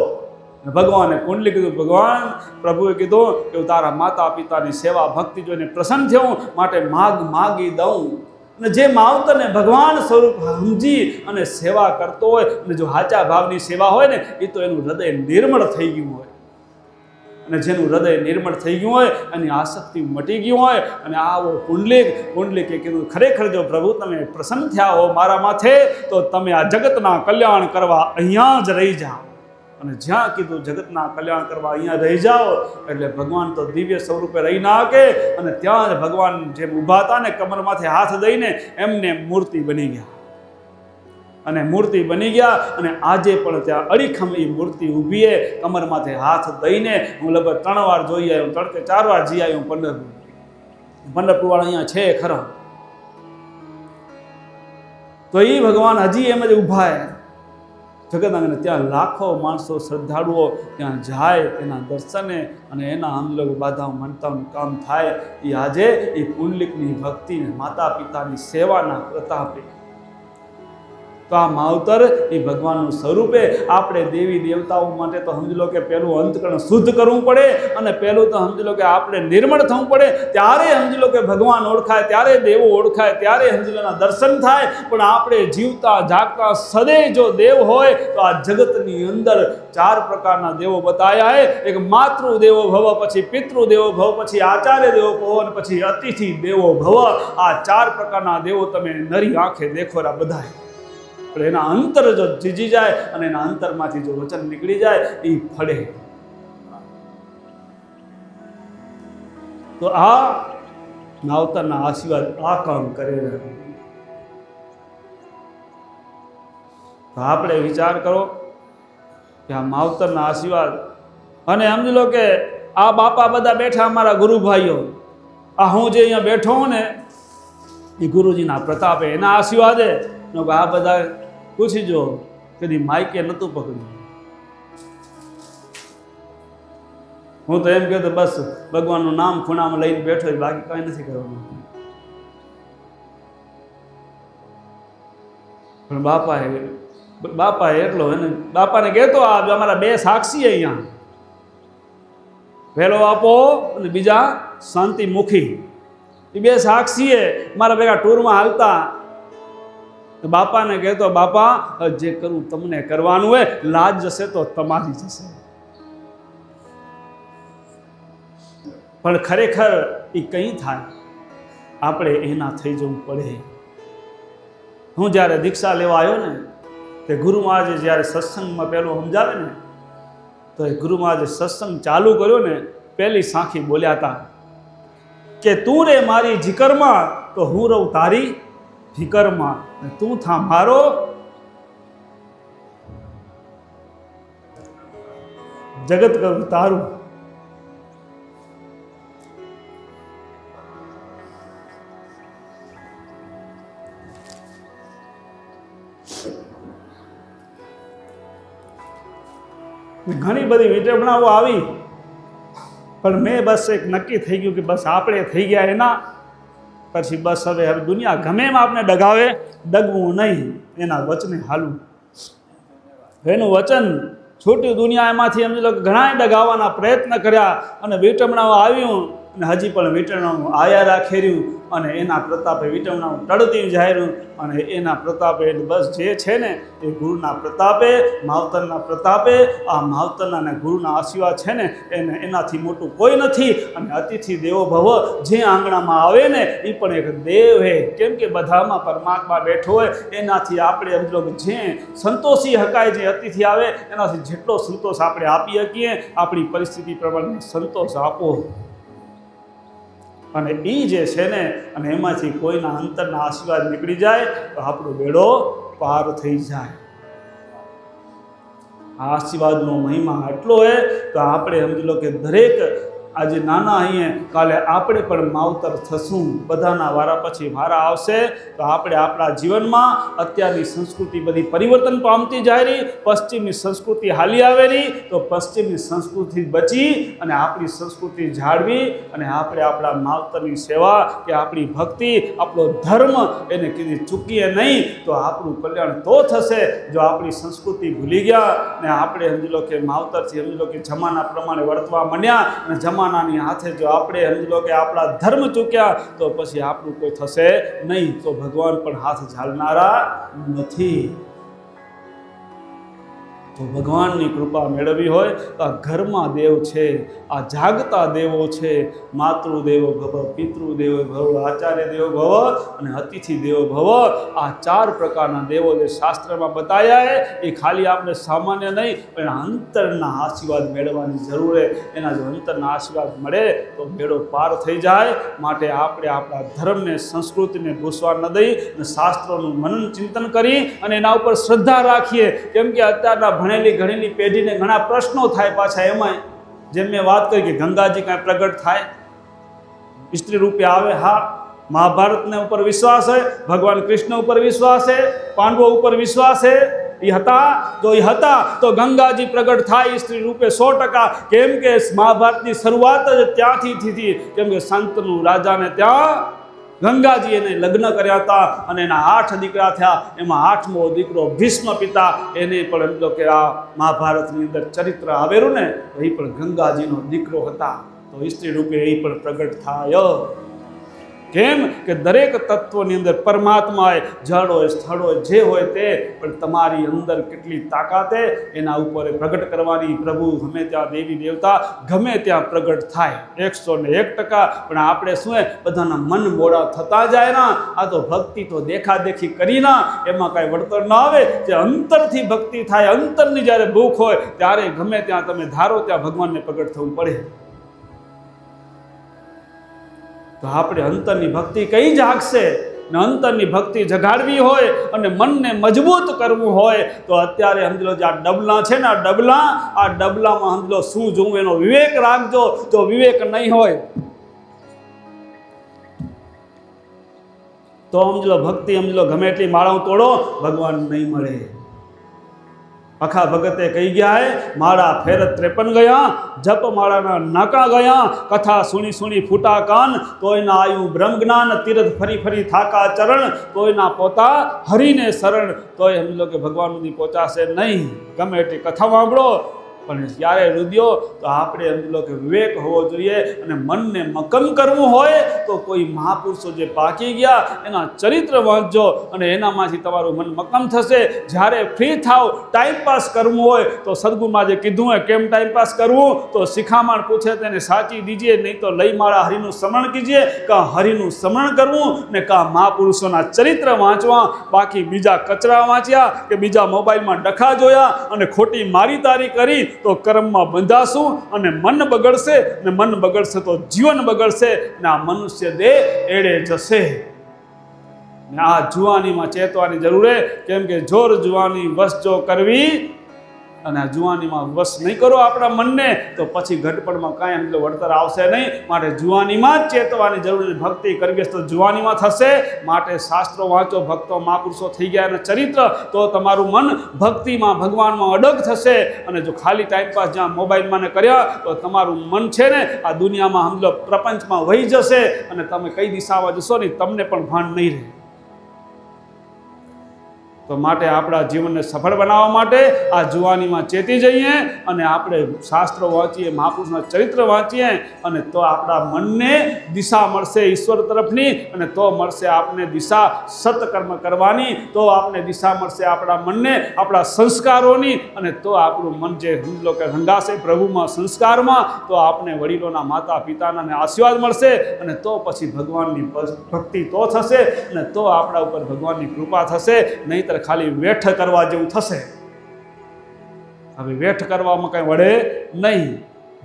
Speaker 1: ભગવાને કુંડલી કીધું, ભગવાન પ્રભુએ કીધું કે હું તારા માતા પિતાની સેવા ભક્તિ જોઈને પ્રસન્ન થયો, માટે માગી દઉં. અને જે માવતરને ભગવાન સ્વરૂપ સમજી અને સેવા કરતો હોય, અને જો સાચા ભાવની સેવા હોય ને, એ તો એનું હૃદય નિર્મળ થઈ ગયું હોય. અને જેનું હૃદય નિર્મળ થઈ ગયું હોય, એની આસક્તિ મટી ગયું હોય, અને આવો પુંડલીકે કીધું, ખરેખર જો પ્રભુ તમે પ્રસન્ન થયા હો મારા માથે, તો તમે આ જગતના કલ્યાણ કરવા અહીંયા જ રહી જાઓ. અને જ્યાં કીધું જગતના કલ્યાણ કરવા અહીંયા રહી જાઓ, એટલે ભગવાન તો દિવ્ય સ્વરૂપે રહી ના શકે. અને ત્યાં જ ભગવાન જેમ ઊભા હતા ને કમરમાંથી હાથ દઈને, એમને મૂર્તિ બની ગયા. અને મૂર્તિ બની ગયા. અને આજે પણ ત્યાં અડીખમ એ મૂર્તિ ઊભી છે, કમરમાંથી હાથ દઈને. હું લગભગ 3 વાર જોઈ આવ્યો, તડકે 4 વાર જઈ આવ્યો. પંઢરપુર વાળા અહીંયા છે ખરા. તો એ ભગવાન હજી એમ જ ઊભા છે જગતના. ત્યાં લાખો માણસો શ્રદ્ધાળુઓ ત્યાં જાય એના દર્શને, અને એના આમ લોકો બાધાઓ મનતાનું કામ થાય. એ આજે એ પુંડલીકની ભક્તિને, માતા પિતાની સેવાના પ્રતાપે. તો આ માવતર એ ભગવાનનું સ્વરૂપે. આપણે દેવી દેવતાઓ માટે તો સમજી લો કે પહેલું અંતકરણ શુદ્ધ કરવું પડે, અને પહેલું તો સમજી લો કે આપણે નિર્મળ થવું પડે. ત્યારે સમજી લો કે ભગવાન ઓળખાય, ત્યારે દેવો ઓળખાય, ત્યારે સમજી લો દર્શન થાય. પણ આપણે જીવતા જાગતા સદૈવ જો દેવ હોય તો આ જગતની અંદર 4 પ્રકારના દેવો બતાવ્યા છે. એક માતૃ દેવો ભવ, પછી પિતૃ દેવો ભવ, પછી આચાર્ય દેવો ભવ, અને પછી અતિથિ દેવો ભવ. આ 4 પ્રકારના દેવો તમે નરી આંખે દેખોરા બધા. પણ એના અંતર જો જીજી જાય અને એના અંતરમાંથી જો વચન નીકળી જાય એ ફળે. તો આ માવતરના આશીર્વાદ આ કામ કરે. તો આપણે વિચાર કરો કે આ માવતરના આશીર્વાદ. અને સમજી લો કે આ બાપા બધા બેઠા અમારા ગુરુભાઈઓ, આ હું જે અહીંયા બેઠો હું ને એ ગુરુજીના પ્રતાપે, એના આશીર્વાદે. આ બધા પૂછી જો કદી માઇકે નહોતું પકડ્યું. હું તો એમ કહેતો બસ ભગવાનનું નામ ખૂણામાં લઈને બેઠો જ, બાકી કંઈ નથી કરવાનું. પણ બાપાએ એટલો એને બાપાને કહેતો આ અમારા બે સાક્ષી અહીંયા, પહેલો આપો અને બીજા શાંતિમુખી. એ બે સાક્ષીએ મારા ભેગા ટૂરમાં હાલતા. બાપાને કહેતો બાપા જે કરવું તમને કરવાનું હોય, લાજ જશે તો તમારી જશે. પણ ખરેખર એ કંઈ થાય આપણે એના થઈ જવું પડે. હું જ્યારે દીક્ષા લેવા આવ્યો ને તે ગુરુ મહારાજે જ્યારે સત્સંગમાં પહેલું સમજાવે ને તો એ ગુરુ મહારાજે સત્સંગ ચાલુ કર્યો ને પહેલી સાંખી બોલ્યા હતા કે તું રે મારી જીકરમાં તો હું રહું તારી ફિકરમાં, તું થા મારો જગત કરું તારું. ઘણી બધી વિડંબણાઓ આવી, પણ મેં બસ એક નક્કી થઈ ગયું કે બસ આપણે થઈ ગયા એના પછી બસ હવે દુનિયા ગમે એમ આપણે ડગાવે, ડગવું નહીં, એના વચને હાલવું. એનું વચન છૂટ્યું દુનિયા એમાંથી સમજી લો ઘણા ડગાવવાના પ્રયત્ન કર્યા અને વિટમણાઓ આવ્યું અને હજી પણ વિટમણાઓ આયા રાખેર્યું અને એના પ્રતાપે વિટમણાઓ ટળતી જાહેર્યું અને એના પ્રતાપે બસ જે છે ને એ ગુરુના પ્રતાપે, માવતરના પ્રતાપે, આ માવતરના અને ગુરુના આશીર્વાદ છે ને એને એનાથી મોટું કોઈ નથી. અને અતિથિ દેવો ભવ, જે આંગણામાં આવે ને એ પણ એક દેવ હે, કેમ કે બધામાં પરમાત્મા બેઠો હોય. એનાથી આપણે એમ લોકો જે સંતોષી હકાય, જે અતિથિ આવે એનાથી જેટલો સંતોષ આપણે આપી શકીએ, આપણી પરિસ્થિતિ પ્રમાણે સંતોષ આપો. અને એ જે છે ને અને એમાંથી કોઈના અંતરના આશીર્વાદ નીકળી જાય તો આપણો બેડો પાર થઈ જાય. આ આશીર્વાદનો મહિમા એટલો હોય તો આપણે સમજી લો કે દરેક આજે નાના અહીંયા કાલે આપણે પણ માવતર થશું. બધાના વારા પછી વારા આવશે તો આપણે આપણા જીવનમાં અત્યારની સંસ્કૃતિ બધી પરિવર્તન પામતી જાય રહી, પશ્ચિમની સંસ્કૃતિ હાલી આવેલી તો પશ્ચિમની સંસ્કૃતિ બચી અને આપણી સંસ્કૃતિ જાળવી અને આપણે આપણા માવતરની સેવા કે આપણી ભક્તિ, આપણો ધર્મ એને કીધી ચૂકીએ નહીં તો આપણું કલ્યાણ તો થશે. જો આપણી સંસ્કૃતિ ભૂલી ગયા ને આપણે સમજી લો કે માવતરથી સમજી લો કે જમાના પ્રમાણે વર્તવા માંડ્યા અને જમાનાની હાથે જો આપણે સમજી લો કે આપણા ધર્મ ચૂક્યા તો પછી આપણું કોઈ થશે નહીં. તો ભગવાન પણ હાથ ઝાલનારા નથી. તો ભગવાનની કૃપા મેળવવી હોય તો આ ઘરમાં દેવ છે, આ જાગતા દેવો છે. માતૃદેવો ભવ, પિતૃદેવો ભવ, આચાર્ય દેવો ભવ અને અતિથિ દેવો ભવ. આ 4 પ્રકારના દેવો જે શાસ્ત્રમાં બતાવ્યા એ ખાલી આપણે સામાન્ય નહીં પણ અંતરના આશીર્વાદ મેળવવાની જરૂર છે. એના જો અંતરના આશીર્વાદ મળે તો બેડો પાર થઈ જાય. માટે આપણે આપણા ધર્મને, સંસ્કૃતિને ભૂસવા ન દઈ અને શાસ્ત્રોનું મનન ચિંતન કરી અને એના ઉપર શ્રદ્ધા રાખીએ. કેમ કે અત્યારના ભણેલી ગણેલી પેઢીને ઘણા પ્રશ્નો થાય પાછા. એમાં જેમ મેં વાત કરી કે ગંગાજી કાંઈ પ્રગટ થાય, સ્ત્રી રૂપે આવે, હા મહાભારતને ઉપર વિશ્વાસ છે, ભગવાન કૃષ્ણ ઉપર વિશ્વાસ છે, પાંડવો ઉપર વિશ્વાસ છે. એ હતા તો ગંગાજી પ્રગટ થાય સ્ત્રી રૂપે 100%. કેમ કે મહાભારતની શરૂઆત જ ત્યાંથી થઈ. કેમ કે શાંતનુ રાજાને ત્યાં ગંગાજી એને લગ્ન કર્યા હતા અને એના 8 દીકરા થયા. એમાં 8મો દીકરો ભીષ્મ પિતા, એને પણ એમ કે આ મહાભારતની અંદર ચરિત્ર આવેલું ને એ પણ ગંગાજીનો દીકરો હતા. તો સ્ત્રી રૂપે એ પણ પ્રગટ થાય. કેમ કે દરેક તત્વની અંદર પરમાત્મા હોય, જળ હોય, સ્થળ હોય, જે હોય તે પણ તમારી અંદર કેટલી તાકાત છે એના ઉપર પ્રગટ કરવાની. પ્રભુ ગમે ત્યાં, દેવી દેવતા ગમે ત્યાં પ્રગટ થાય 101%. પણ આપણે શું બધાના મન મોડા થતા જાય ના. આ તો ભક્તિ તો દેખાદેખી કરી ના, એમાં કાંઈ વળતર ના આવે. જે અંતરથી ભક્તિ થાય, અંતરની જ્યારે ભૂખ હોય ત્યારે ગમે ત્યાં તમે ધારો ત્યાં ભગવાનને પ્રગટ થવું પડે. તો આપણે અંતરની ભક્તિ કઈ જાગશે ને અંતરની ભક્તિ જગાડવી હોય અને મનને મજબૂત કરવું હોય તો અત્યારે સમજી લો જે આ ડબલા છે ને, આ ડબલામાં સમજી લો શું જોવું એનો વિવેક રાખજો. જો વિવેક નહીં હોય તો સમજી લો ભક્તિ સમજી લો ગમે એટલી માળાઓ તોડો, ભગવાન નહીં મળે. અખા ભગતે કહી ગયા હે, માળા ફેર 53 ગયા, જપ માળાના નાકા ગયા, કથા સુણી સુણી ફૂટા કાન, તોય ના આયુ બ્રહ્મ જ્ઞાન, તીર્થ ફરી ફરી થાકા ચરણ, તોય ના પોતા હરિને શરણ, તોય સમજો કે ભગવાન સુધી પહોંચાશે નહીં. ગમે એટલી કથા સાંભળો પણ જ્યારે રુદ્યો તો આપણે સમજો કે વિવેક હોવો જોઈએ. અને મનને મક્કમ કરવું હોય તો કોઈ મહાપુરુષો જે પાકી ગયા એના ચરિત્ર વાંચજો અને એનામાંથી તમારું મન મક્કમ થશે. જ્યારે ફ્રી થાવ, ટાઈમ પાસ કરવું હોય તો સદગુરુમાં જે કીધું હોય કેમ ટાઈમ પાસ કરવું, તો શિખામણ પૂછે તેને સાચી દીજીએ, નહીં તો લઈ માળા હરિનું સ્મરણ કીજીએ. કાં હરિનું સ્મરણ કરવું ને કાં મહાપુરુષોના ચરિત્ર વાંચવા. બાકી બીજા કચરા વાંચ્યા કે બીજા મોબાઈલમાં ડખા જોયા અને ખોટી મારી તારી કરી તો કર્મમાં બંધાશું અને મન બગડશે, ને મન બગડશે તો જીવન બગડશે ને આ મનુષ્ય દેહ એળે જશે. ને આ જુવાનીમાં ચેતવાની જરૂર છે, કેમ કે જોર જુવાની વશ જો કરવી અને આ જુવાનીમાં વશ નહીં કરો આપણા મનને તો પછી ઘટપણમાં કાંઈ એટલે વળતર આવશે નહીં. માટે જુવાનીમાં જ ચેતવાની જરૂર છે. ભક્તિ કરવી તો જુવાનીમાં થશે. માટે શાસ્ત્રો વાંચો, ભક્તો મહાપુરુષો થઈ ગયા અને ચરિત્ર, તો તમારું મન ભક્તિમાં ભગવાનમાં અડગ થશે. અને જો ખાલી ટાઈમપાસ જ્યાં મોબાઈલમાં ને કર્યા તો તમારું મન છે ને આ દુનિયામાં સમજો પ્રપંચમાં વહી જશે અને તમે કઈ દિશામાં જશો ને તમને પણ ભાન નહીં રહે. તો માટે આપણા જીવનને સફળ બનાવવા માટે આ જુવાનીમાં ચેતી જઈએ અને આપણે શાસ્ત્રો વાંચીએ, મહાપુરુષના ચરિત્ર વાંચીએ અને તો આપણા મનને દિશા મળશે ઈશ્વર તરફની. અને તો મળશે આપને દિશા સત્કર્મ કરવાની, તો આપને દિશા મળશે આપણા મનને આપણા સંસ્કારોની. અને તો આપણું મન જે સમજો કે રંગાશે પ્રભુમાં સંસ્કારમાં, તો આપને વડીલોના માતા પિતાના આશીર્વાદ મળશે. અને તો પછી ભગવાનની ભક્તિ તો થશે અને તો આપણા ઉપર ભગવાનની કૃપા થશે. નહીં ખાલી વેઠ કરવા જેવું થશે. હવે વેઠ કરવામાં કંઈ વળે નહીં.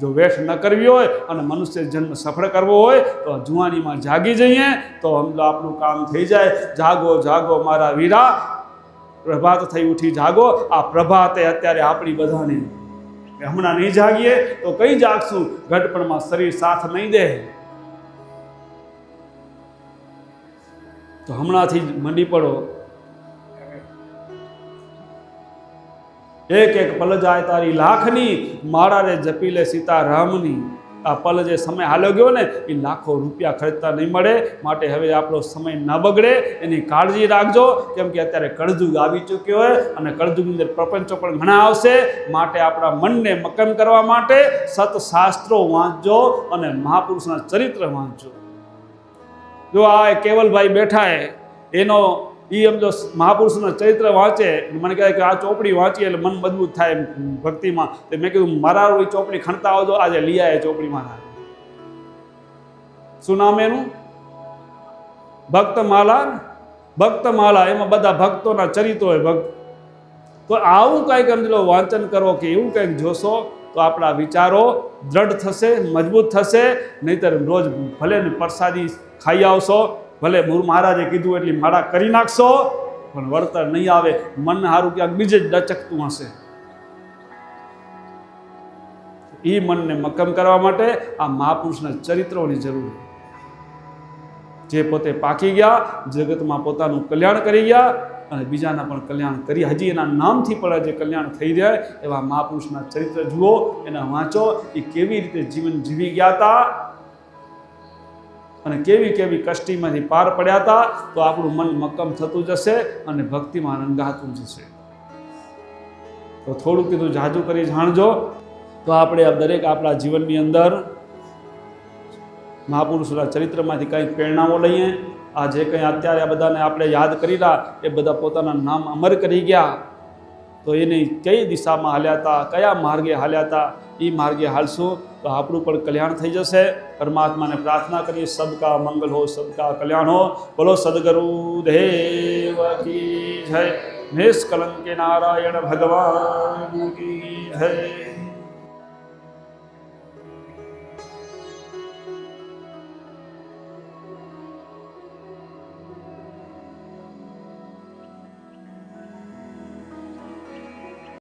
Speaker 1: જો વેઠ ન કરવી હોય અને મનુષ્ય જન્મ સફળ કરવો હોય તો જુવાનીમાં જાગી જઈએ તો આપણું કામ થઈ જાય. જાગો જાગો મારા વીરા, પ્રભાત થઈ ઉઠી જાગો. આ પ્રભાતે અત્યારે આપણી બધાની, હમણાં નહીં જાગીએ તો કઈ જાગશું? ઘટપણમાં શરીર સાથ નહીં દે. તો હમણાંથી જ મંડી પડો. એક એક પલ જાય તારી લાખની, માળા રે જપી લે સીતારામની. આ પલ જે સમય હાલ્યો ગયો ને એ લાખો રૂપિયા ખર્ચતા નહીં મળે. માટે હવે આપણો સમય ન બગડે એની કાળજી રાખજો. કેમ કે અત્યારે કળજુગ આવી ચૂક્યો હોય અને કળજુગની અંદર પ્રપંચો પણ ઘણા આવશે. માટે આપણા મનને મક્કમ કરવા માટે સતશાસ્ત્રો વાંચજો અને મહાપુરુષના ચરિત્ર વાંચજો. જો આ કેવલભાઈ બેઠા એનો એમ જો મહાપુરુષના ચરિત્ર વાંચે, મને કહે કે આ ચોપડી વાંચીએ એટલે મન મજબૂત થાય ભક્તિમાં. તો મેં કીધું મારા એ ચોપડી ખણતા આવજો. આજે લઈ આવે ચોપડી મારા. શું નામ એનું? ભક્તમાલા. ભક્તમાલા, એમાં બધા ભક્તોના ચરિત્રો હોય. ભક્ત તો આવું કંઈક સમજો વાંચન કરો કે એવું કંઈક જોશો તો આપણા વિચારો દ્રઢ થશે, મજબૂત થશે. નહીંતર રોજ ભલે ને પ્રસાદી ખાઈ આવશો, ભલે મહારાજે કીધું એટલી માળા કરી નાખશો પણ વળતર નહીં આવે. મન સારું ક્યાંક બીજે જ ડચકતું હશે. એ મનને મક્કમ કરવા માટે આ મહાપુરુષના ચરિત્રોની જરૂર. જે પોતે પાકી ગયા, જગતમાં પોતાનું કલ્યાણ કરી ગયા અને બીજાના પણ કલ્યાણ કરી, હજી એના નામથી પણ જે કલ્યાણ થઈ જાય એવા મહાપુરુષના ચરિત્ર જુઓ, એના વાંચો. એ કેવી રીતે જીવન જીવી ગયા હતા અને કેવી કેવી કષ્ટીમાંથી પાર પડ્યા હતા. તો આપણું મન મક્કમ થતું જશે અને ભક્તિમાં રંગાતું જશે. તો થોડું કીધું જાજુ કરી જાણજો. તો આપણે દરેક આપણા જીવનની અંદર મહાપુરુષોના ચરિત્રમાંથી કંઈક પ્રેરણાઓ લઈએ. આ જે કંઈ અત્યારે આ બધાને આપણે યાદ કરી રહ્યા એ બધા પોતાના નામ અમર કરી ગયા. તો એની કઈ દિશામાં હાલ્યા હતા, કયા માર્ગે હાલ્યા હતા, એ માર્ગે હાલશું તો આપણું પણ કલ્યાણ થઈ જશે. પરમાત્માને પ્રાર્થના કરીએ સબકા મંગલ હો, સબકા કલ્યાણ હો. બોલો સદગુરુ દેવ કી જય. નિષ્કલંકે નારાયણ ભગવાન કી જય.